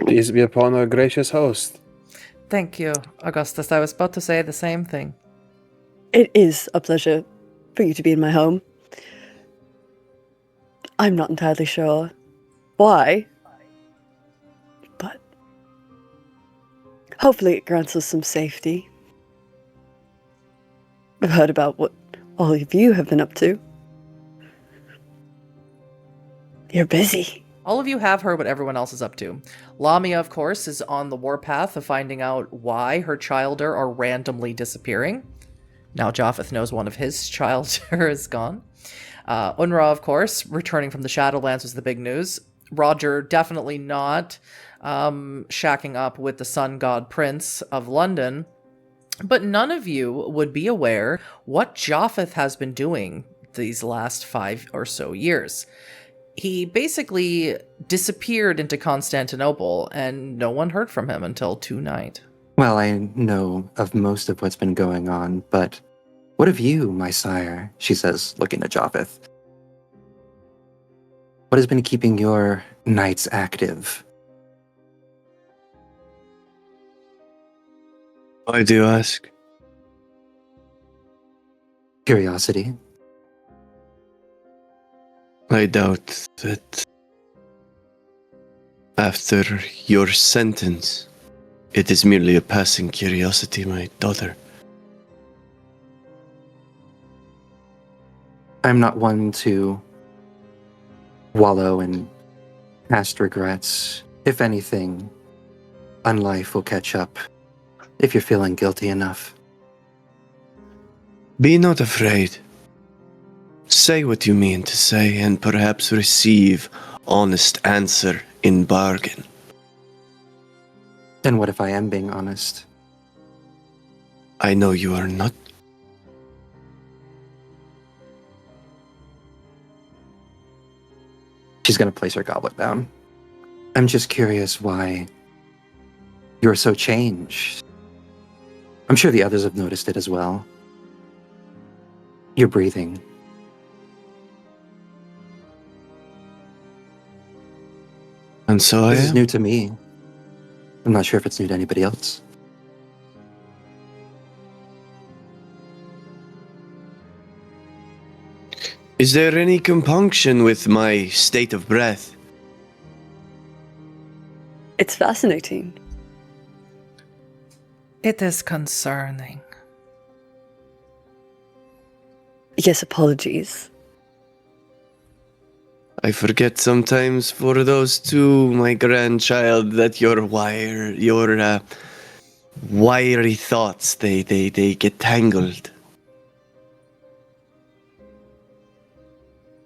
Peace be upon our gracious host. Thank you, Augustus. I was about to say the same thing. It is a pleasure for you to be in my home. I'm not entirely sure why, but hopefully it grants us some safety. I've heard about what all of you have been up to. You're busy. All of you have heard what everyone else is up to. Lamia, of course, is on the warpath of finding out why her childer are randomly disappearing. Now Japheth knows one of his childer is gone. Unre, of course, returning from the Shadowlands was the big news. Roger definitely not shacking up with the sun god prince of London. But none of you would be aware what Japheth has been doing these last 5 or so years. He basically disappeared into Constantinople, and no one heard from him until tonight. Well, I know of most of what's been going on, but what of you, my sire? She says, looking at Japheth. What has been keeping your knights active? Why do you ask? Curiosity. I doubt that after your sentence, it is merely a passing curiosity, my daughter. I'm not one to wallow in past regrets. If anything, unlife will catch up if you're feeling guilty enough. Be not afraid. Say what you mean to say and perhaps receive honest answer in bargain. And what if I am being honest? I know you are not. She's going to place her goblet down. I'm just curious why you're so changed. I'm sure the others have noticed it as well. You're breathing. And so I This is am. new to me. I'm not sure if it's new to anybody else. Is there any compunction with my state of breath? It's fascinating. It is concerning. Yes, apologies. I forget sometimes for those two, my grandchild, that your wiry thoughts, they get tangled.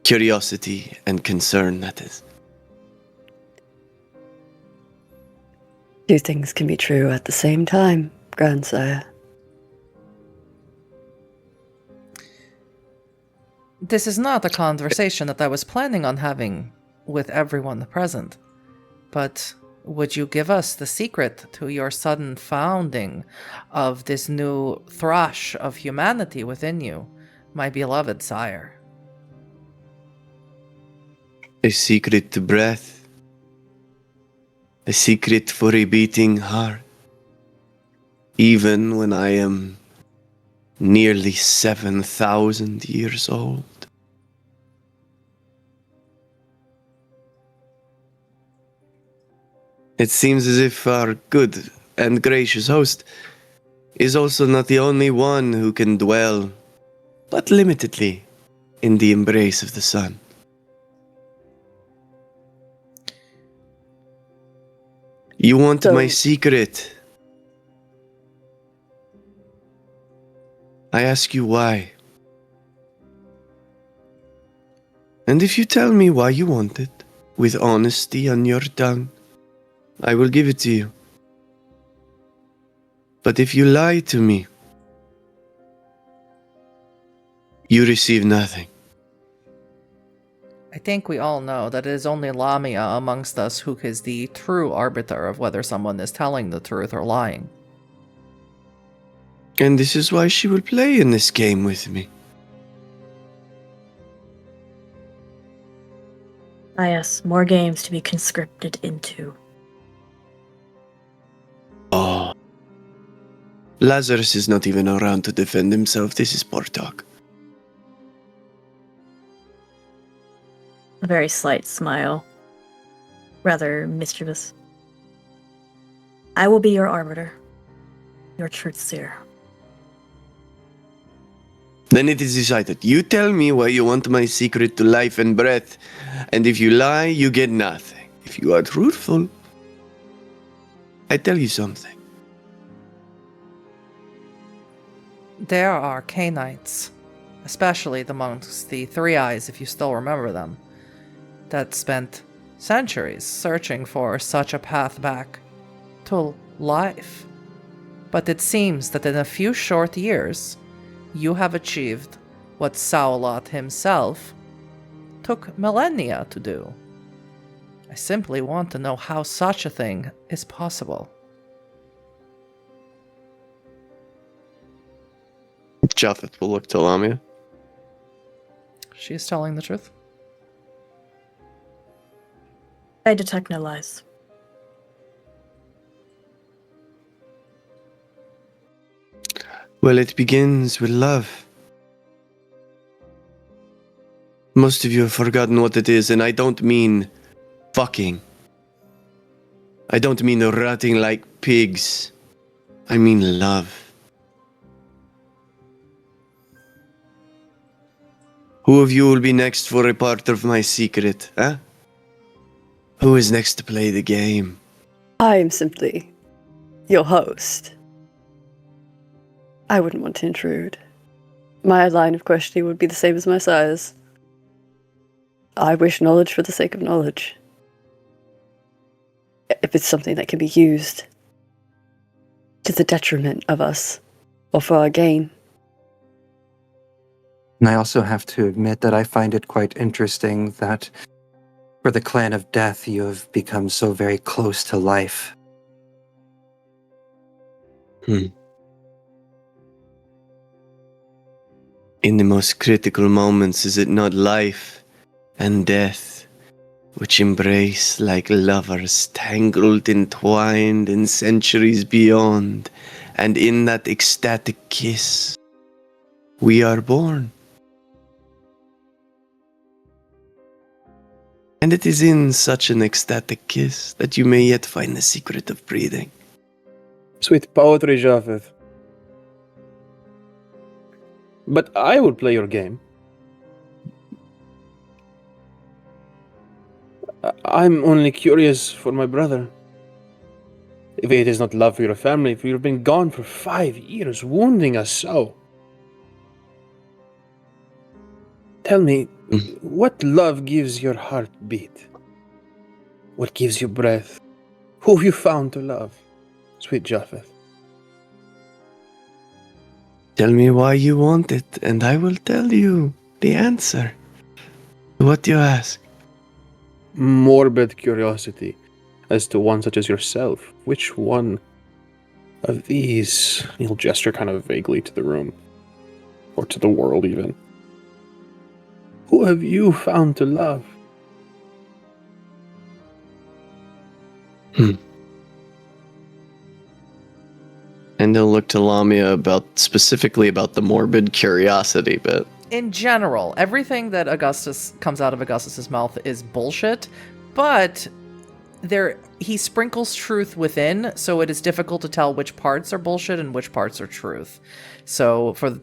Curiosity and concern, that is. Two things can be true at the same time, grandsire. This is not a conversation that I was planning on having with everyone present. But would you give us the secret to your sudden founding of this new thrush of humanity within you, my beloved sire? A secret to breath. A a secret for a beating heart. Even when I am nearly 7,000 years old. It seems as if our good and gracious host is also not the only one who can dwell, but limitedly, in the embrace of the sun. You want my secret? I ask you why. And if you tell me why you want it, with honesty on your tongue, I will give it to you. But if you lie to me, you receive nothing. I think we all know that it is only Lamia amongst us who is the true arbiter of whether someone is telling the truth or lying. And this is why she will play in this game with me. Ah, yes, more games to be conscripted into. Oh. Lazarus is not even around to defend himself. This is poor talk. A very slight smile. Rather mischievous. I will be your arbiter. Your truth seer. Then it is decided. You tell me why you want my secret to life and breath, and if you lie, you get nothing. If you are truthful, I tell you something. There are Canaanites, especially amongst the Three Eyes, if you still remember them, that spent centuries searching for such a path back to life. But it seems that in a few short years, you have achieved what Saulat himself took millennia to do. I simply want to know how such a thing is possible. Japheth will look to Lamia. She is telling the truth. I detect no lies. Well, it begins with love. Most of you have forgotten what it is, and I don't mean fucking. I don't mean rotting like pigs. I mean love. Who of you will be next for a part of my secret, huh? Who is next to play the game? I am simply your host. I wouldn't want to intrude. My line of questioning would be the same as my size. I wish knowledge for the sake of knowledge. If it's something that can be used to the detriment of us, or for our gain. And I also have to admit that I find it quite interesting that for the clan of death, you have become so very close to life. In the most critical moments, is it not life and death which embrace like lovers, tangled, entwined in centuries beyond, and in that ecstatic kiss, we are born? And it is in such an ecstatic kiss that you may yet find the secret of breathing. Sweet poetry, Japheth. But I will play your game. I'm only curious for my brother. If it is not love for your family, if you've been gone for 5 years, wounding us so. Tell me, what love gives your heart beat? What gives you breath? Who have you found to love, sweet Japheth? Tell me why you want it, and I will tell you the answer. What you ask? Morbid curiosity as to one such as yourself. Which one of these? He'll gesture kind of vaguely to the room, or to the world even. Who have you found to love? And he'll look to Lamia specifically about the morbid curiosity bit. In general, everything that comes out of Augustus's mouth is bullshit, but he sprinkles truth within, so it is difficult to tell which parts are bullshit and which parts are truth. So for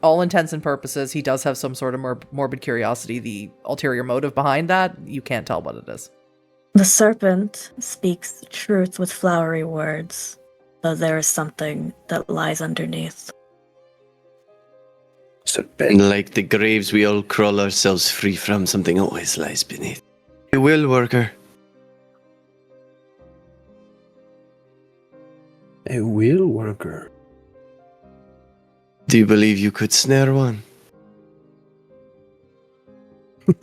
all intents and purposes, he does have some sort of morbid curiosity. The ulterior motive behind that, you can't tell what it is. The serpent speaks truth with flowery words, though there is something that lies underneath. Serpent. Like the graves we all crawl ourselves free from, something always lies beneath. A will worker. A will worker. Do you believe you could snare one?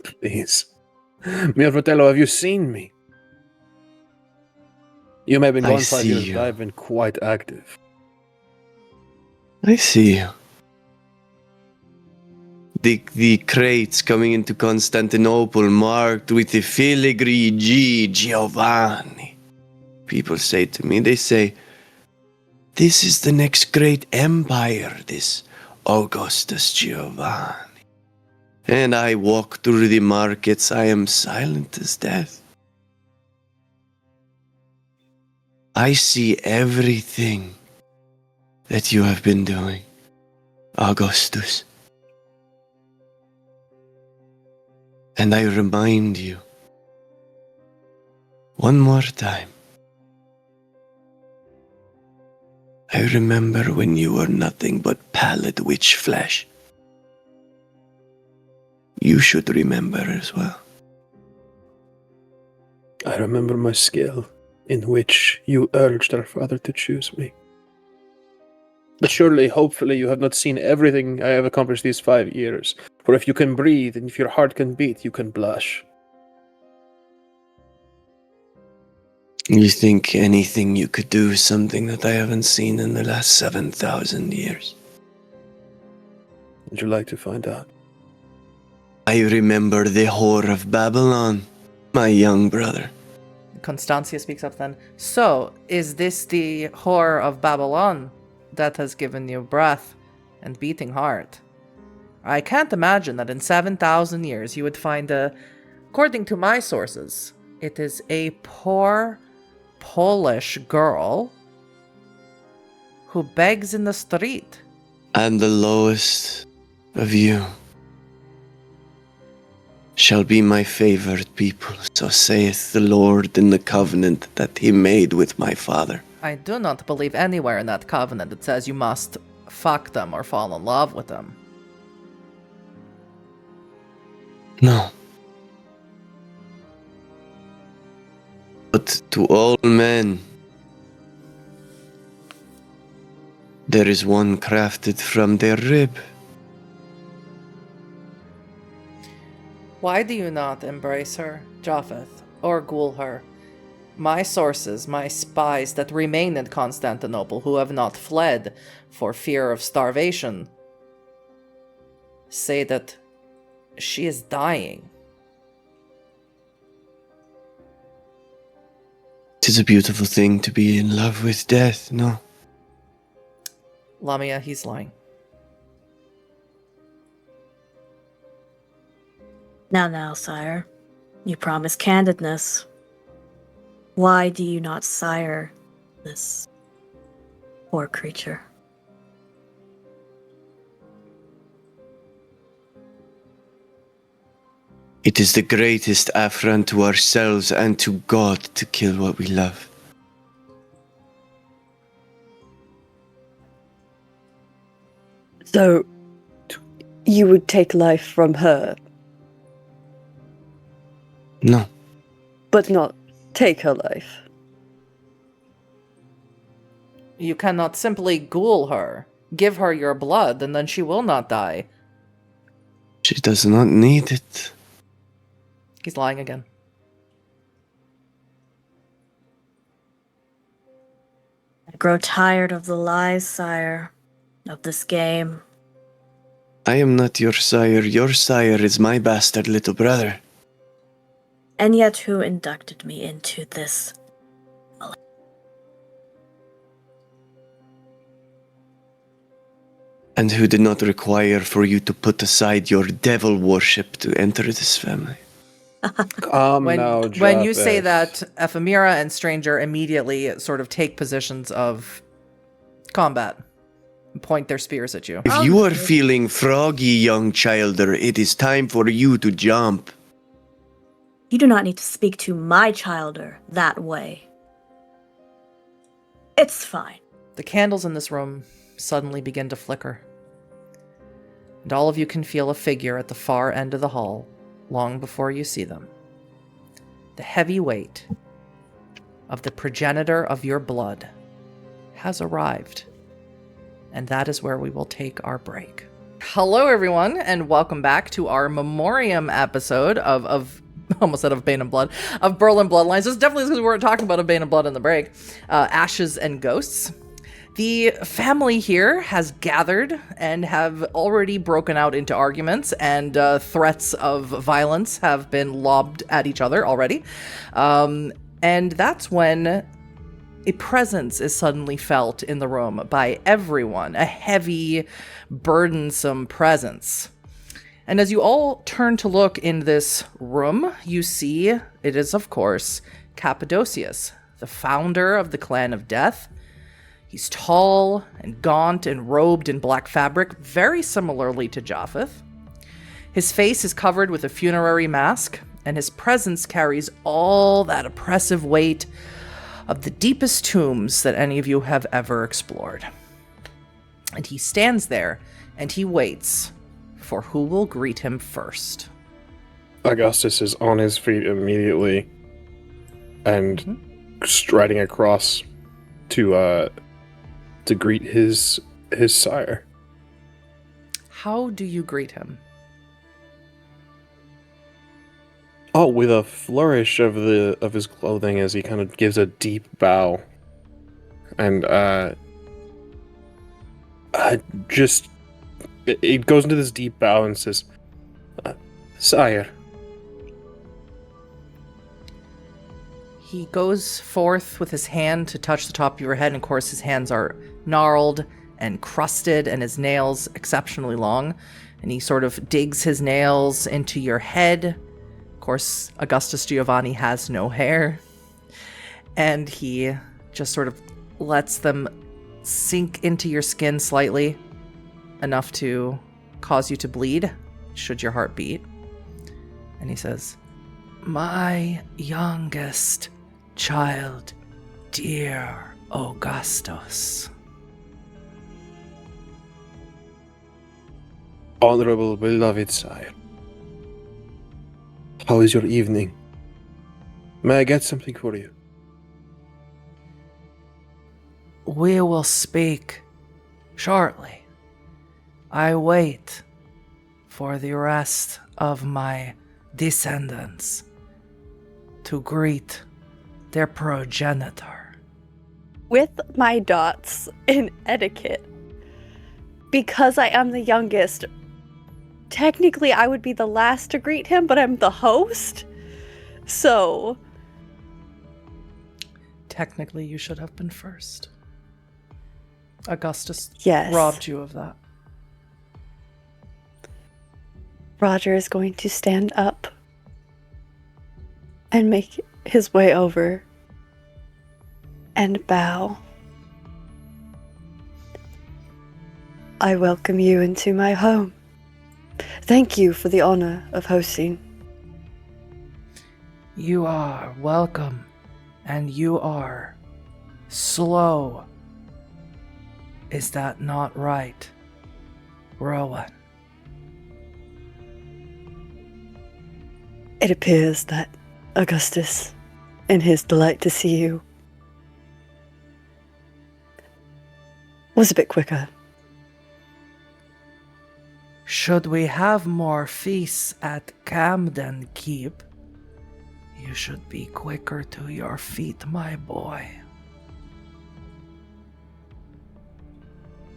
Please. Mio fratello, have you seen me? You may have been I gone 5 see years, you. but I've been quite active. I see you. The crates coming into Constantinople marked with the filigree G Giovanni. People say to me, they say, this is the next great empire, this Augustus Giovanni. And I walk through the markets, I am silent as death. I see everything that you have been doing, Augustus. And I remind you, one more time, I remember when you were nothing but pallid witch flesh. You should remember as well. I remember my skill, in which you urged our father to choose me. But surely, hopefully, you have not seen everything I have accomplished these 5 years. For if you can breathe, and if your heart can beat, you can blush. You think anything you could do is something that I haven't seen in the last 7,000 years? Would you like to find out? I remember the whore of Babylon, my young brother. Constantia speaks up then. So, is this the whore of Babylon that has given you breath and beating heart? I can't imagine that in 7,000 years you would find according to my sources, it is a poor Polish girl who begs in the street. And the lowest of you shall be my favored people, so saith the Lord in the covenant that he made with my father. I do not believe anywhere in that covenant it says you must fuck them or fall in love with them. No. But to all men, there is one crafted from their rib. Why do you not embrace her, Japheth, or ghoul her? My sources, my spies that remain in Constantinople who have not fled for fear of starvation, say that she is dying. Tis a beautiful thing to be in love with death, no? Lamia, he's lying. Now, sire, you promised candidness. Why do you not sire this poor creature? It is the greatest affront to ourselves and to God to kill what we love. So, you would take life from her, No. but not take her life? You cannot simply ghoul her. Give her your blood, and then she will not die. She does not need it. He's lying again. I grow tired of the lies, sire, of this game. I am not your sire. Your sire is my bastard little brother. And yet who inducted me into this And who did not require for you to put aside your devil worship to enter this family. When you say Japheth. that, Ephemera and Stranger immediately sort of take positions of combat and point their spears at you. If you are feeling froggy, young childer, it is time for you to jump. You do not need to speak to my childer that way. It's fine. The candles in this room suddenly begin to flicker. And all of you can feel a figure at the far end of the hall long before you see them. The heavy weight of the progenitor of your blood has arrived. And that is where we will take our break. Hello, everyone, and welcome back to our memoriam episode of almost said of Bane and Blood, of Berlin Bloodlines. This definitely is because we weren't talking about a Bane and Blood in the break. Ashes and Ghosts. The family here has gathered and have already broken out into arguments, and threats of violence have been lobbed at each other already. And that's when a presence is suddenly felt in the room by everyone, a heavy, burdensome presence. And as you all turn to look in this room, you see it is, of course, Cappadocius, the founder of the Clan of Death. He's tall and gaunt and robed in black fabric, very similarly to Japheth. His face is covered with a funerary mask, and his presence carries all that oppressive weight of the deepest tombs that any of you have ever explored. And he stands there, and he waits for who will greet him first. Augustus is on his feet immediately and striding across to greet his sire. How do you greet him? Oh, with a flourish of his clothing as he kind of gives a deep bow, and it goes into this deep bow and says, "Sire." He goes forth with his hand to touch the top of your head, and of course his hands are gnarled and crusted and his nails exceptionally long, and he sort of digs his nails into your head. Of course, Augustus Giovanni has no hair, and he just sort of lets them sink into your skin slightly, enough to cause you to bleed, should your heart beat. And he says, "My youngest child, dear Augustus." Honorable, beloved sire. How is your evening? May I get something for you? We will speak shortly. I wait for the rest of my descendants to greet their progenitor. With my dots in etiquette, because I am the youngest, technically I would be the last to greet him, but I'm the host. So Technically, you should have been first. Augustus yes, robbed you of that. Roger is going to stand up and make his way over and bow. I welcome you into my home. Thank you for the honor of hosting. You are welcome, and you are slow. Is that not right, Rowan? It appears that Augustus, in his delight to see you, was a bit quicker. Should we have more feasts at Camden Keep, you should be quicker to your feet, my boy.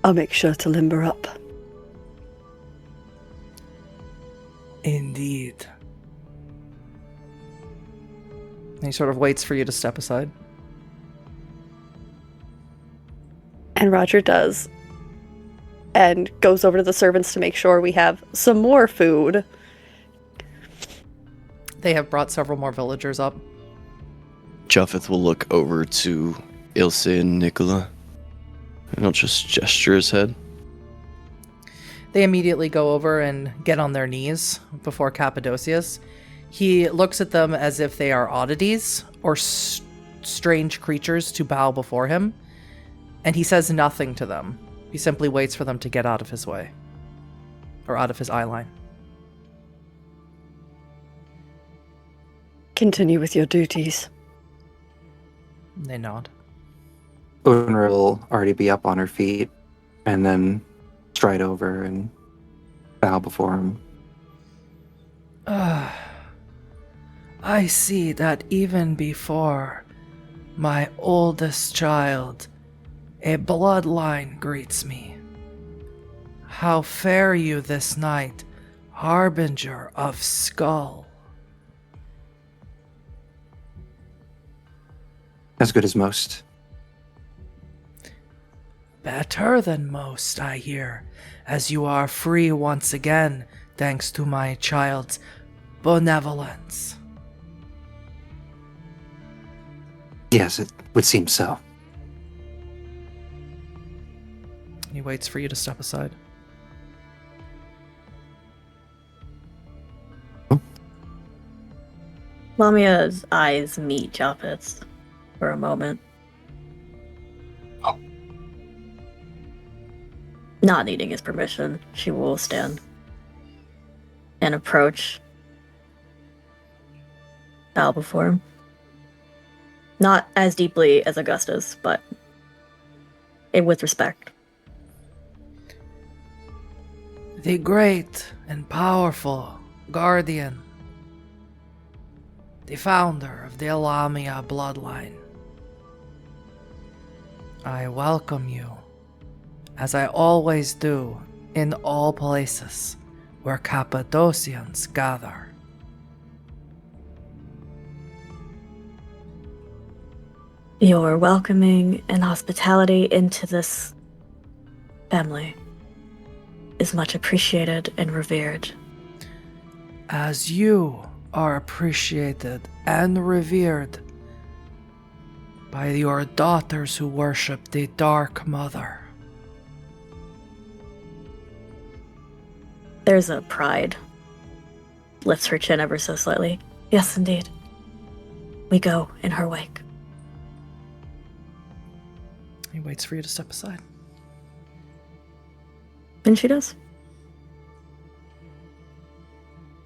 I'll make sure to limber up. Indeed. And he sort of waits for you to step aside. And Roger does. and goes over to the servants to make sure we have some more food. They have brought several more villagers up. Japheth will look over to Ilse and Nicola, and he'll just gesture his head. They immediately go over and get on their knees before Cappadocius. He looks at them as if they are oddities or strange creatures to bow before him, and he says nothing to them. He simply waits for them to get out of his way, or out of his eye line. Continue with your duties. They nod. Unre will already be up on her feet and then stride over and bow before him. I see that even before my oldest child, a bloodline greets me. How fare you this night, harbinger of Skull? As good as most. Better than most, I hear, as you are free once again, thanks to my child's benevolence. Yes, it would seem so. He waits for you to step aside. Lamia's eyes meet Japheth's for a moment. Not needing his permission, she will stand and approach, bow before him. Not as deeply as Augustus, but with respect. The great and powerful guardian, the founder of the Lamia bloodline. I welcome you, as I always do, in all places where Cappadocians gather. Your welcoming and hospitality into this family is much appreciated and revered. As you are appreciated and revered by your daughters who worship the Dark Mother. There's a pride. Lifts her chin ever so slightly. Yes, indeed. We go in her wake. He waits for you to step aside. And she does.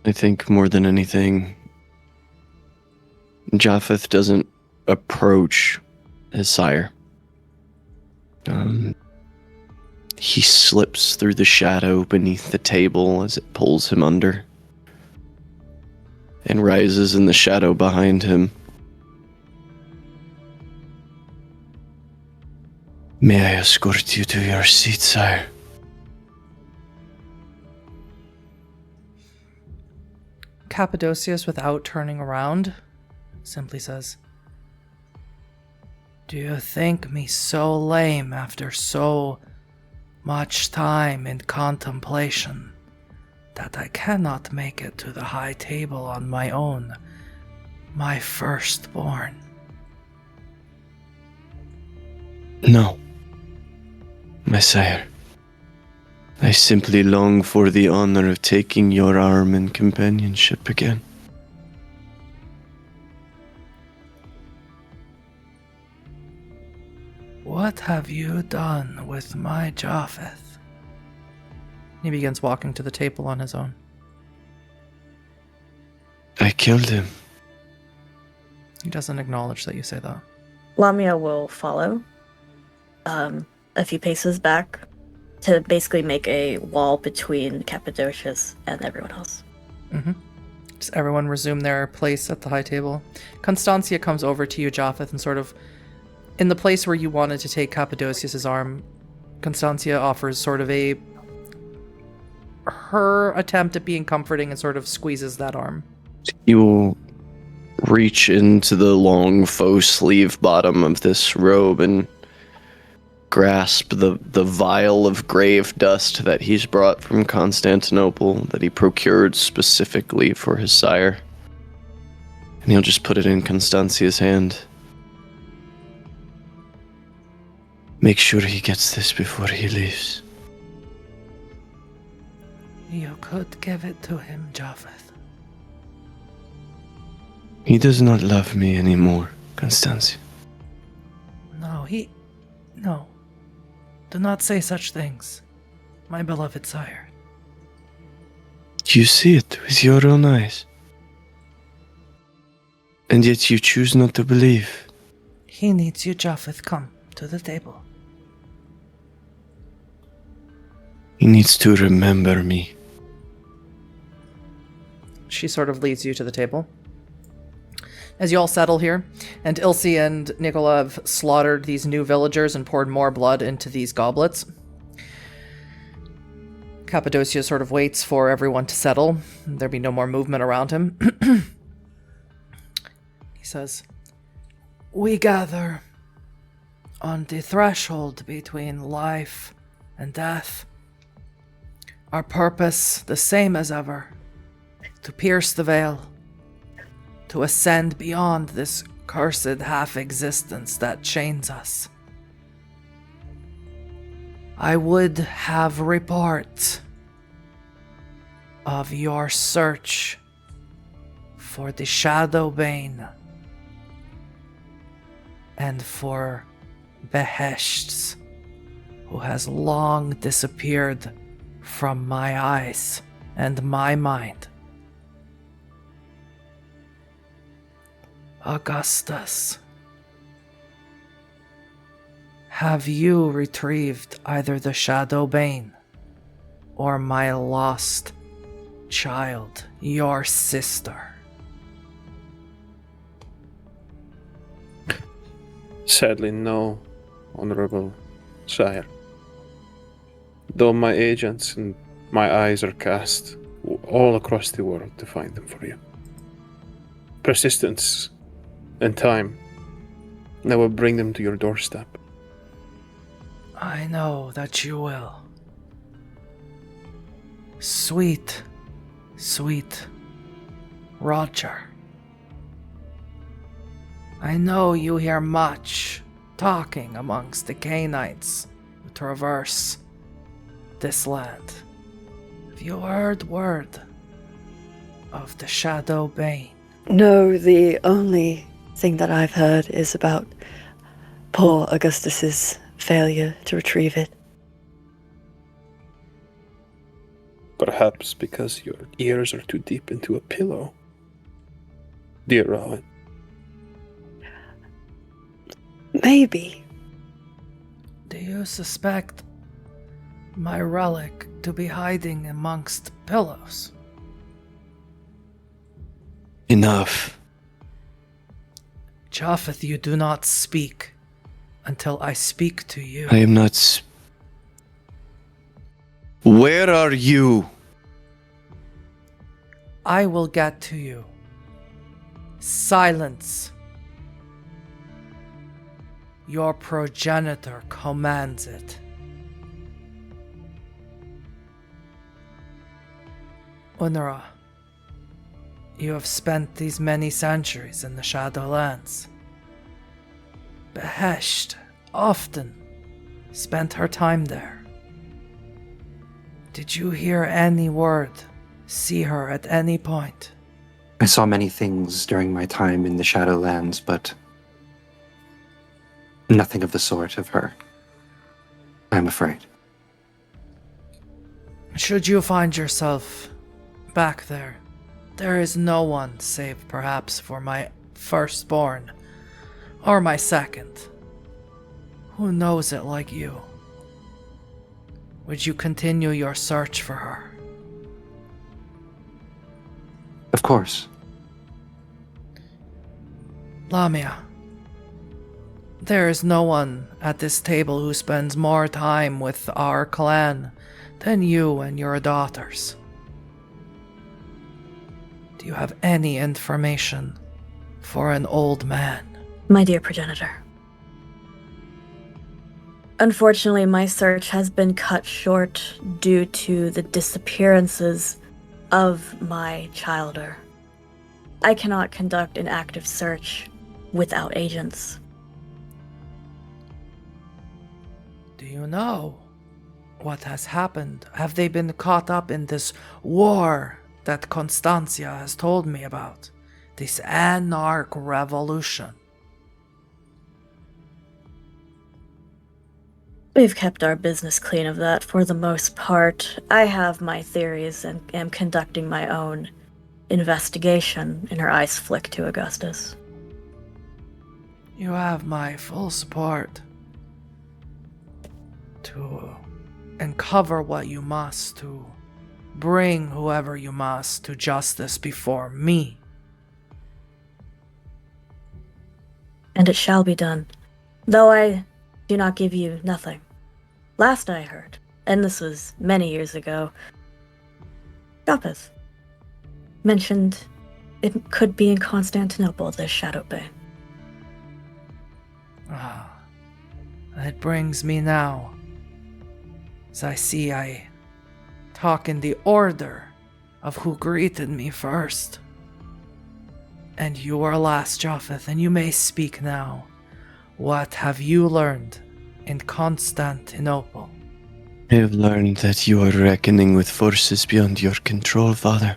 I think more than anything, Japheth doesn't approach his sire. He slips through the shadow beneath the table as it pulls him under, and rises in the shadow behind him. May I escort you to your seat, sire? Cappadocius, without turning around, simply says, "Do you think me so lame after so much time in contemplation that I cannot make it to the high table on my own, my firstborn?" No, my sire. I simply long for the honor of taking your arm in companionship again. What have you done with my Japheth? He begins walking to the table on his own. I killed him. He doesn't acknowledge that you say that. Lamia will follow a few paces back to basically make a wall between Cappadocius and everyone else. Mm-hmm. Does everyone resume their place at the high table? Constancia comes over to you, Japheth, and sort of, in the place where you wanted to take Cappadocius's arm, Constancia offers sort of her attempt at being comforting and sort of squeezes that arm. He will reach into the long faux sleeve bottom of this robe and grasp the vial of grave dust that he's brought from Constantinople, that he procured specifically for his sire. And he'll just put it in Constantia's hand. Make sure he gets this before he leaves. You could give it to him, Japheth. He does not love me anymore, Constantia. No. Do not say such things, my beloved sire. You see it with your own eyes. And yet you choose not to believe. He needs you, Japheth. Come to the table. He needs to remember me. She sort of leads you to the table. As you all settle here, and Ilse and Nicola have slaughtered these new villagers and poured more blood into these goblets, Cappadocia sort of waits for everyone to settle. There be no more movement around him. He says, "We gather on the threshold between life and death. Our purpose, the same as ever, to pierce the veil, to ascend beyond this cursed half-existence that chains us. I would have report of your search for the Shadow Bane and for Beheshts, who has long disappeared from my eyes and my mind. Augustus, have you retrieved either the Shadow Bane or my lost child, your sister?" Sadly, no, honorable sire. Though my agents and my eyes are cast all across the world to find them for you. Persistence and time, I will bring them to your doorstep. I know that you will. Sweet, sweet Roger. I know you hear much talking amongst the Canaanites who traverse this land. Have you heard word of the Shadow Bane? No, the only thing that I've heard is about poor Augustus's failure to retrieve it. Perhaps because your ears are too deep into a pillow, dear Rowan. Maybe. Do you suspect my relic to be hiding amongst pillows? Enough. Japheth, you do not speak until I speak to you. I am not. Where are you? I will get to you. Silence. Your progenitor commands it. Unre, you have spent these many centuries in the Shadowlands. Behesht often spent her time there. Did you hear any word, see her at any point? I saw many things during my time in the Shadowlands, but nothing of the sort of her, I'm afraid. Should you find yourself back there, there is no one save perhaps for my firstborn, or my second. Who knows it like you? Would you continue your search for her? Of course. Lamia, there is no one at this table who spends more time with our clan than you and your daughters. Do you have any information for an old man? My dear progenitor, Unfortunately, my search has been cut short due to the disappearances of my childer. I cannot conduct an active search without agents. Do you know what has happened? Have they been caught up in this war that Constancia has told me about? This anarch revolution? We've kept our business clean of that for the most part. I have my theories and am conducting my own investigation, and her eyes flick to Augustus. You have my full support to uncover what you must, to bring whoever you must to justice before me. And it shall be done, though I do not give you nothing. Last I heard, and this was many years ago, Japheth mentioned it could be in Constantinople, this Shadow Bane. Ah, it brings me now. As I see, I talk in the order of who greeted me first. And you are last, Japheth, and you may speak now. What have you learned in Constantinople? I have learned that you are reckoning with forces beyond your control, Father.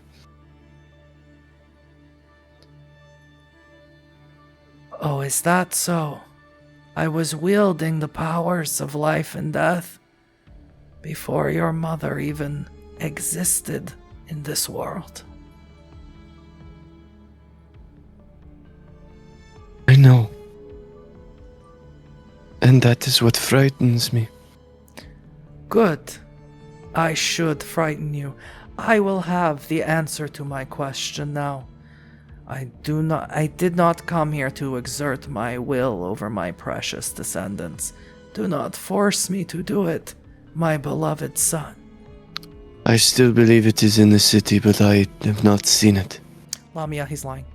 Oh, is that so? I was wielding the powers of life and death before your mother even existed in this world. I know. And that is what frightens me. Good. I should frighten you. I will have the answer to my question now. I did not come here to exert my will over my precious descendants. Do not force me to do it, my beloved son. I still believe it is in the city, but I have not seen it. Lamia, he's lying.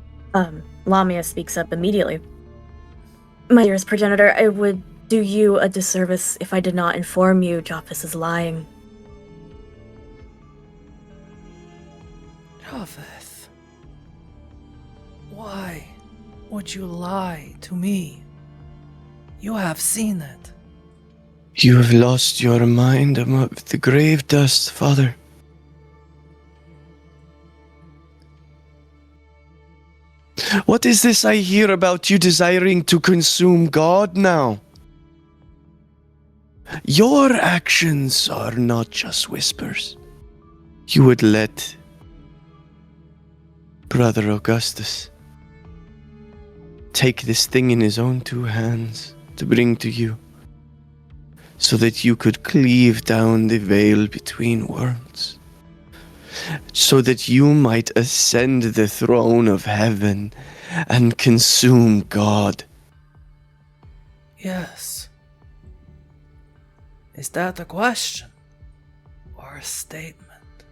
Lamia speaks up immediately. My dearest progenitor, I would do you a disservice if I did not inform you Japheth is lying. Japheth, why would you lie to me? You have seen it. You have lost your mind among the grave dust, Father. What is this I hear about you desiring to consume God now? Your actions are not just whispers. You would let Brother Augustus take this thing in his own two hands to bring to you, so that you could cleave down the veil between worlds, so that you might ascend the throne of heaven and consume God. Yes. Is that a question or a statement?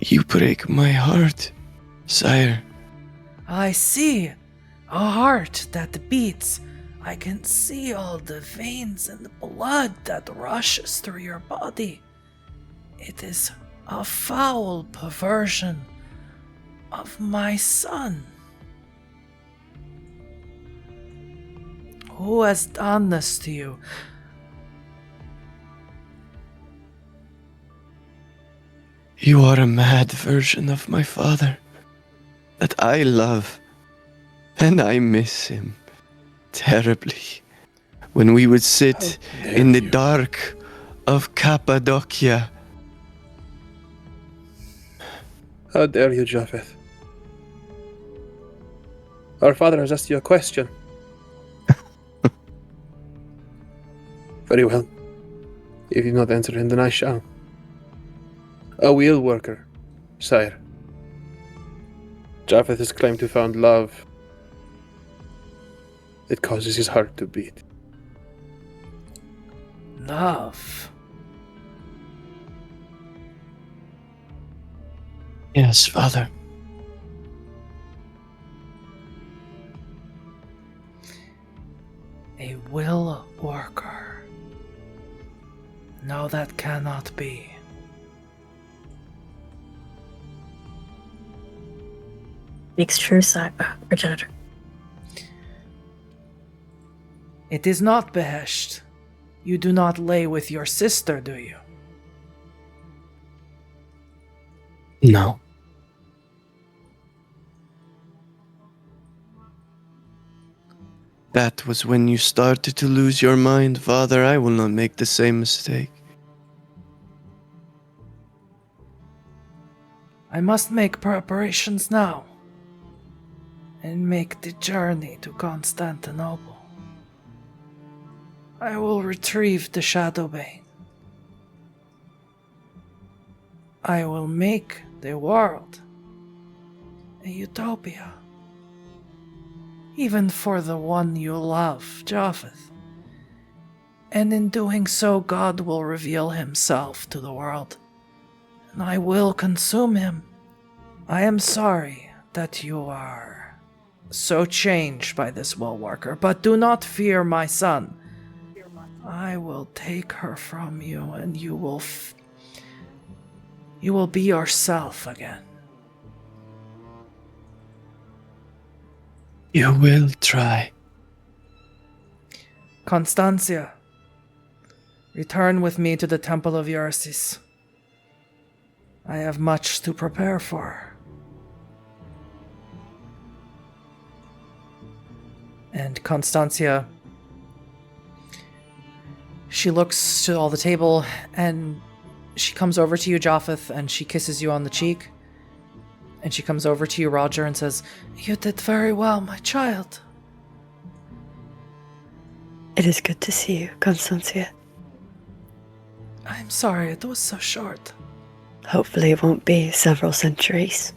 You break my heart, sire. I see a heart that beats. I can see all the veins and the blood that rushes through your body. It is a foul perversion of my son. Who has done this to you? You are a mad version of my father that I love, and I miss him terribly. When we would sit in the dark of Cappadocia. How dare you, Japheth? Our father has asked you a question. Very well. If you not answer him, then I shall. A wheel worker, sire. Japheth has claimed to found love. It causes his heart to beat. Love. Yes, Father. A will worker. No, that cannot be. Speaks true, progenitor. It is not Behesht. You do not lay with your sister, do you? No. That was when you started to lose your mind, Father. I will not make the same mistake. I must make preparations now and make the journey to Constantinople. I will retrieve the Shadowbane. I will make the world a utopia. Even for the one you love, Japheth. And in doing so, God will reveal himself to the world, and I will consume him. I am sorry that you are so changed by this well worker, but do not fear, my son. I will take her from you, and you will be yourself again. You will try. Constancia, return with me to the Temple of Eurysis. I have much to prepare for. And Constancia, she looks to all the table, and she comes over to you, Japheth, and she kisses you on the cheek. And she comes over to you, Roger, and says, "You did very well, my child." It is good to see you, Constancia. I'm sorry, it was so short. Hopefully it won't be several centuries.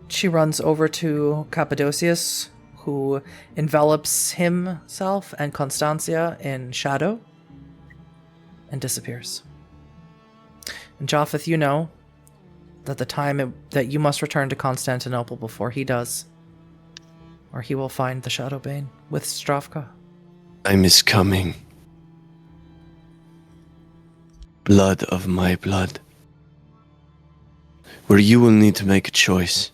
She runs over to Cappadocius, who envelops himself and Constancia in shadow and disappears. And Japheth, you know that the time that you must return to Constantinople before he does, or he will find the Shadowbane with Stravka. Time is coming. Blood of my blood. Where you will need to make a choice.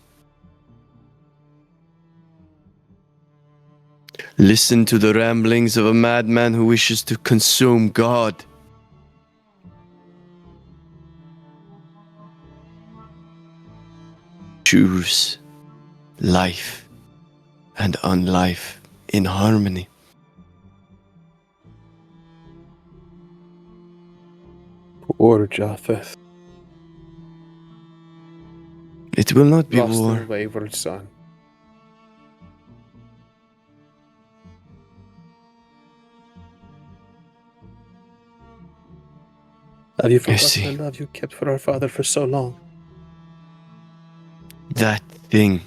Listen to the ramblings of a madman who wishes to consume God. Choose life and unlife in harmony. Poor Japheth. It will not be Lost war. and wayward son. Have you see. forgotten the love you kept for our father for so long? That thing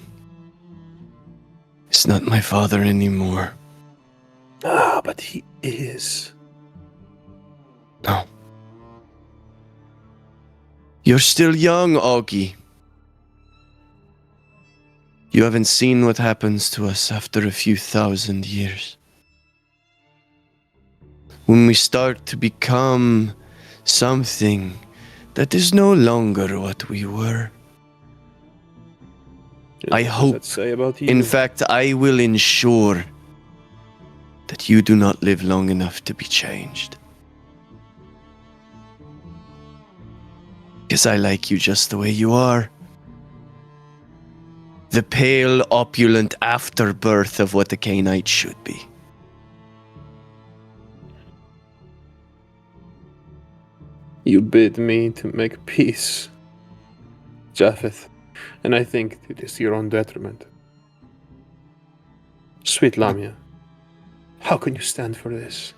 is not my father anymore. Ah, but he is. No. You're still young, Augie. You haven't seen what happens to us after a few thousand years. When we start to become something that is no longer what we were. What I does hope, that say about you? in fact, I will ensure that you do not live long enough to be changed. Because I like you just the way you are. The pale, opulent afterbirth of what a Cainite should be. You bid me to make peace, Japheth, and I think it is to your own detriment. Sweet Lamia, how can you stand for this?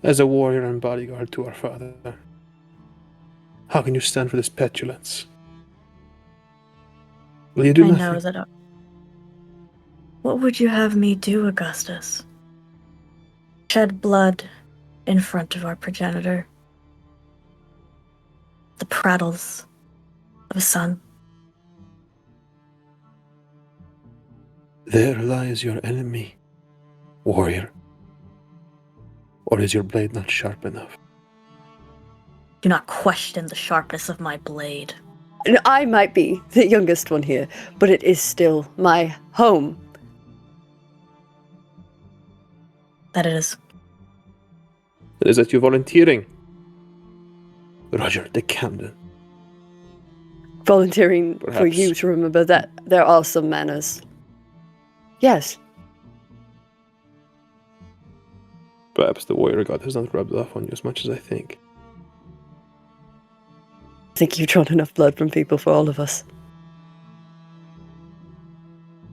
As a warrior and bodyguard to our father, how can you stand for this petulance? Will you do I nothing? know that. What would you have me do, Augustus? Shed blood in front of our progenitor? The prattles of a son? There lies your enemy, warrior. Or is your blade not sharp enough? Do not question the sharpness of my blade. And I might be the youngest one here, but it is still my home. That it is. Is that you volunteering? Roger de Camden. Volunteering for Perhaps. you to remember that there are some manners. Yes. Perhaps the warrior god has not rubbed off on you as much as I think. I think you've drawn enough blood from people for all of us.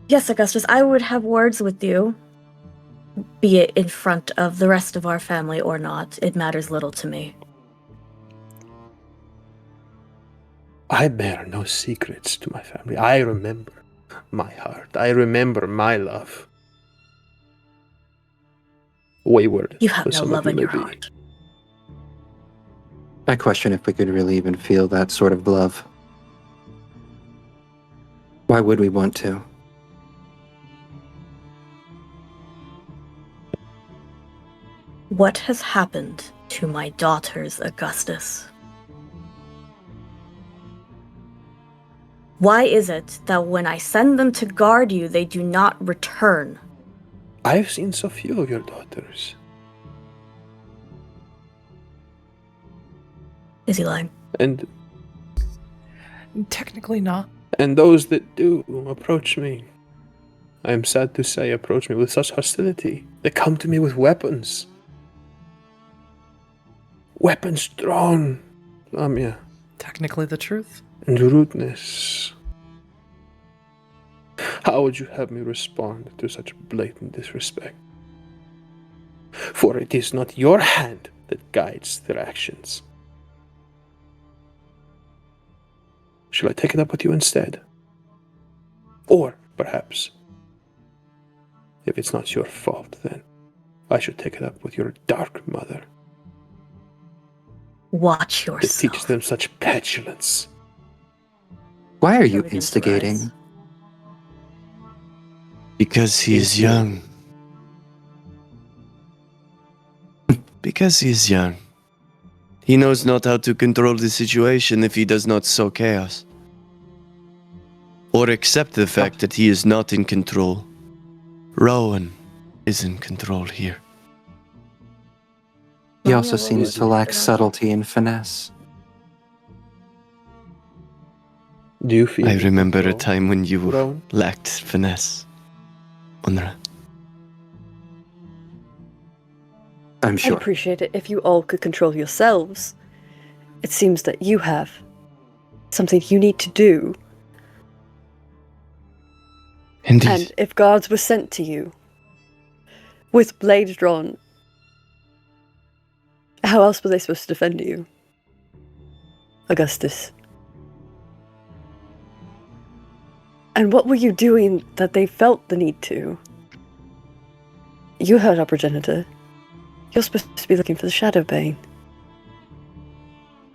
Yes, Augustus, I would have words with you, be it in front of the rest of our family or not. It matters little to me. I bear no secrets to my family. I remember my heart. I remember my love. Wayward. You have as no some of love you in may your be. heart. I question if we could really even feel that sort of love. Why would we want to? What has happened to my daughters, Augustus? Why is it that when I send them to guard you, they do not return? I've seen so few of your daughters. Is he lying? And Technically not. those that do approach me, I am sad to say, approach me with such hostility. They come to me with weapons. Weapons drawn, Lamia, Technically the truth. and rudeness. How would you have me respond to such blatant disrespect? For it is not your hand that guides their actions. Shall I take it up with you instead? Or, perhaps, if it's not your fault, then I should take it up with your dark mother Watch that yourself. teaches them such petulance. Why are you Everything's instigating? rise. Because he is young. Because he is young. He knows not how to control the situation if he does not sow chaos. Or accept the fact that he is not in control. Rowan is in control here. He also seems to lack subtlety and finesse. Do you feel I remember a control, time when you Rowan? lacked finesse. Unre. I'm I'd sure. appreciate it if you all could control yourselves. It seems that you have something you need to do, Indeed. and if guards were sent to you with blades drawn, how else were they supposed to defend you? Augustus. And what were you doing that they felt the need to? You heard our progenitor. You're supposed to be looking for the Shadowbane.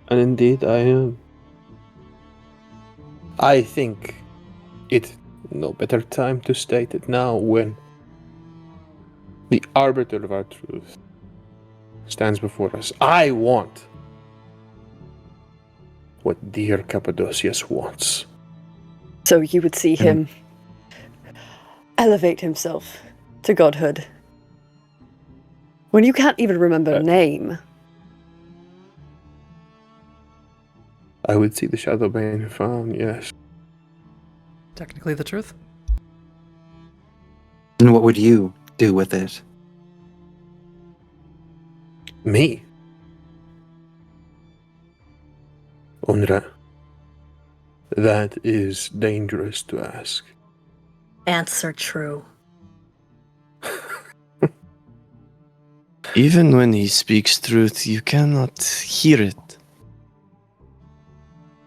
And indeed, I am. I think it no better time to state it now when the arbiter of our truth stands before us. I want what dear Cappadocius wants. So you would see him elevate himself to godhood. When you can't even remember a name. I would see the Shadowbane found, yes. Technically the truth. And what would you do with it? Me? Unre. That is dangerous to ask. Answer true. Even when he speaks truth, you cannot hear it.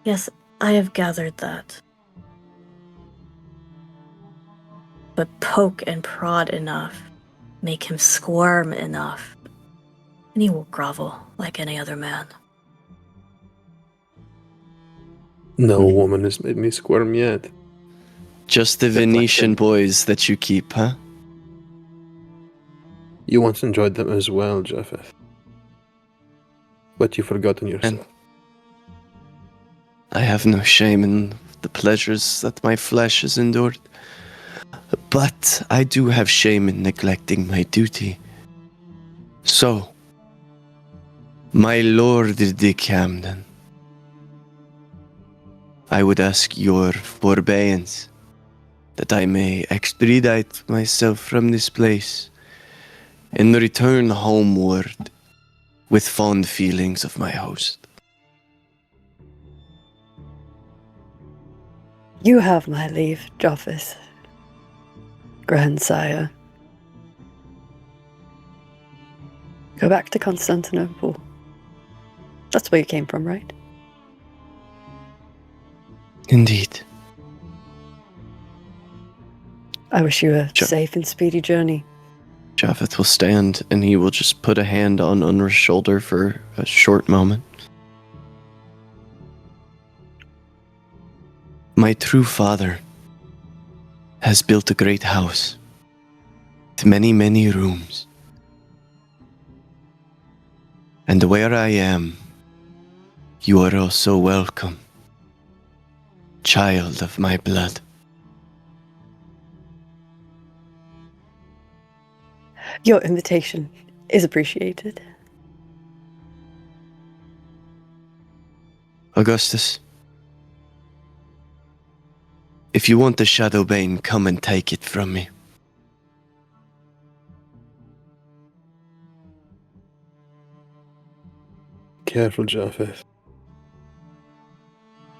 Yes, I have gathered that. But poke and prod enough, make him squirm enough, and he will grovel like any other man. No woman has made me squirm yet. Just the Venetian boys that you keep, huh? You once enjoyed them as well, Japheth. But you've forgotten yourself. And I have no shame in the pleasures that my flesh has endured. But I do have shame in neglecting my duty. So, my lord de Camden, I would ask your forbearance that I may expedite myself from this place and return homeward with fond feelings of my host. You have my leave, Japheth, grandsire. Go back to Constantinople. That's where you came from, right? Indeed. I wish you a safe and speedy journey. Japheth will stand and he will just put a hand on Unre's shoulder for a short moment. My true father has built a great house with many, many rooms. And where I am, you are also welcome, child of my blood. Your invitation is appreciated. Augustus, if you want the Shadowbane, come and take it from me. Careful, Japheth.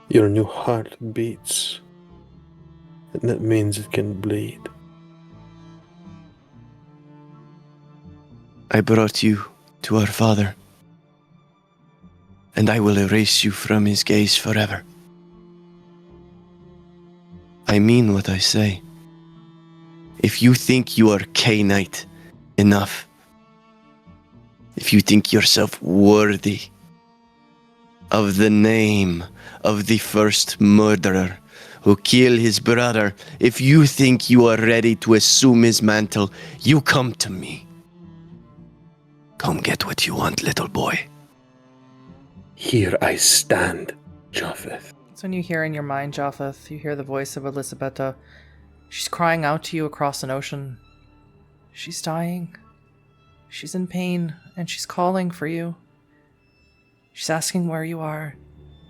Your new heart beats, and that means it can bleed. I brought you to our father, and I will erase you from his gaze forever. I mean what I say. If you think you are K-Knight enough, if you think yourself worthy of the name of the first murderer who killed his brother, if you think you are ready to assume his mantle, you come to me. Come get what you want, little boy. Here I stand, Japheth. It's when you hear in your mind, Japheth, you hear the voice of Elisabetta. She's crying out to you across an ocean. She's dying. She's in pain, and she's calling for you. She's asking where you are.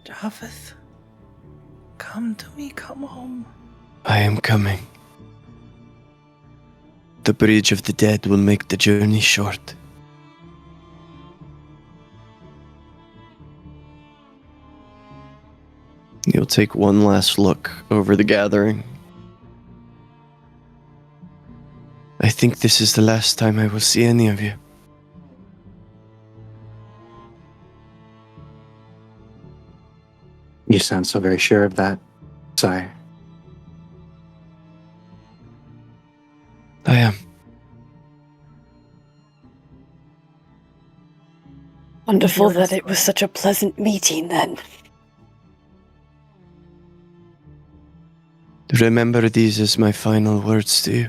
Japheth, come to me, come home. I am coming. The bridge of the dead will make the journey short. You'll take one last look over the gathering. I think this is the last time I will see any of you. You sound so very sure of that, sire. I am. Wonderful that it was such a pleasant meeting then. Remember these as my final words to you.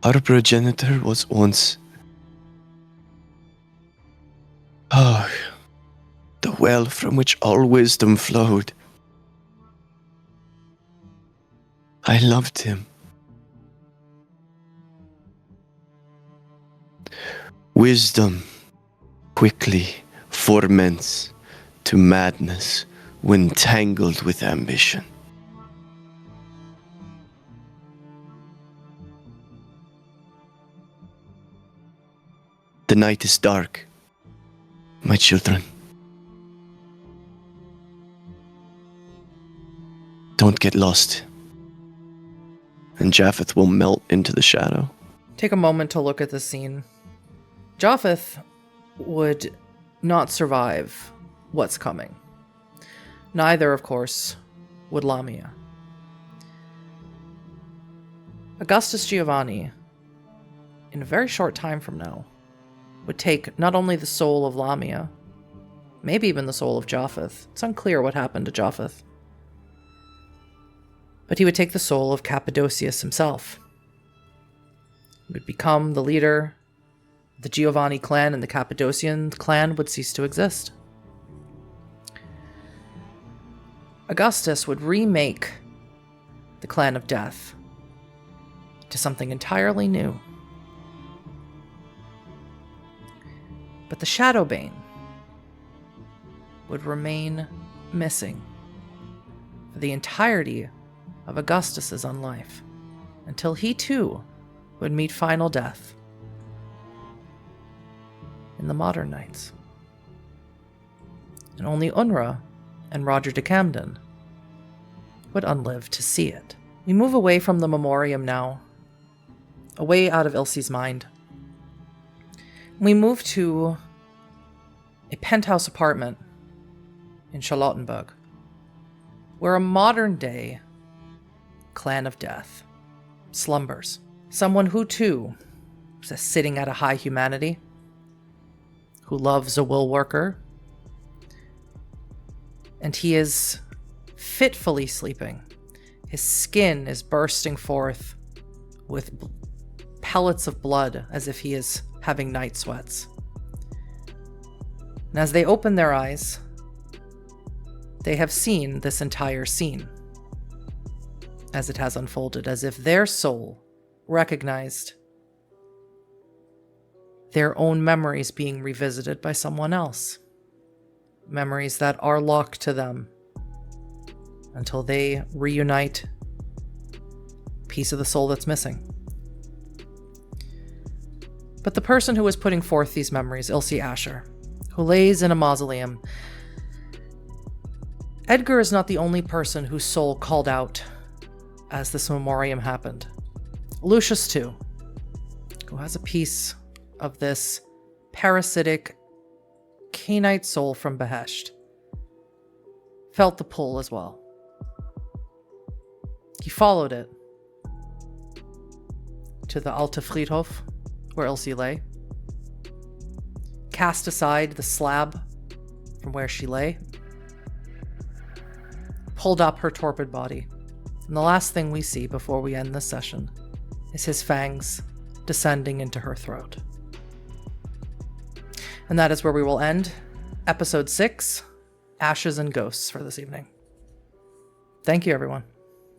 Our progenitor was once... the well from which all wisdom flowed. I loved him. Wisdom quickly ferments to madness when tangled with ambition. The night is dark, my children. Don't get lost, and Japheth will melt into the shadow. Take a moment to look at the scene. Japheth would not survive what's coming. Neither, of course, would Lamia. Augustus Giovanni, in a very short time from now, would take not only the soul of Lamia, maybe even the soul of Japheth. It's unclear what happened to Japheth. But he would take the soul of Cappadocius himself. He would become the leader. The Giovanni clan and the Cappadocian clan would cease to exist. Augustus would remake the Clan of Death to something entirely new. But the Shadowbane would remain missing for the entirety of Augustus's unlife, until he too would meet final death in the modern nights. And only Unre and Roger de Camden would unlive to see it. We move away from the memoriam now, away out of Ilse's mind. We move to a penthouse apartment in Charlottenburg, where a modern-day Clan of Death slumbers. Someone who, too, is sitting at a high humanity, who loves a will worker, and he is fitfully sleeping. His skin is bursting forth with pellets of blood as if he is having night sweats. And as they open their eyes, they have seen this entire scene as it has unfolded, as if their soul recognized their own memories being revisited by someone else. Memories that are locked to them until they reunite a piece of the soul that's missing. But the person who is putting forth these memories, Ilse Asher, who lays in a mausoleum, Edgar is not the only person whose soul called out as this memoriam happened. Lucius, too, who has a piece of this parasitic Cainite soul from Behesht, felt the pull as well. He followed it to the Alte Friedhof, where Ilse lay, cast aside the slab from where she lay, pulled up her torpid body, and the last thing we see before we end this session is his fangs descending into her throat. And that is where we will end episode 6, Ashes and Ghosts, for this evening. Thank you, everyone.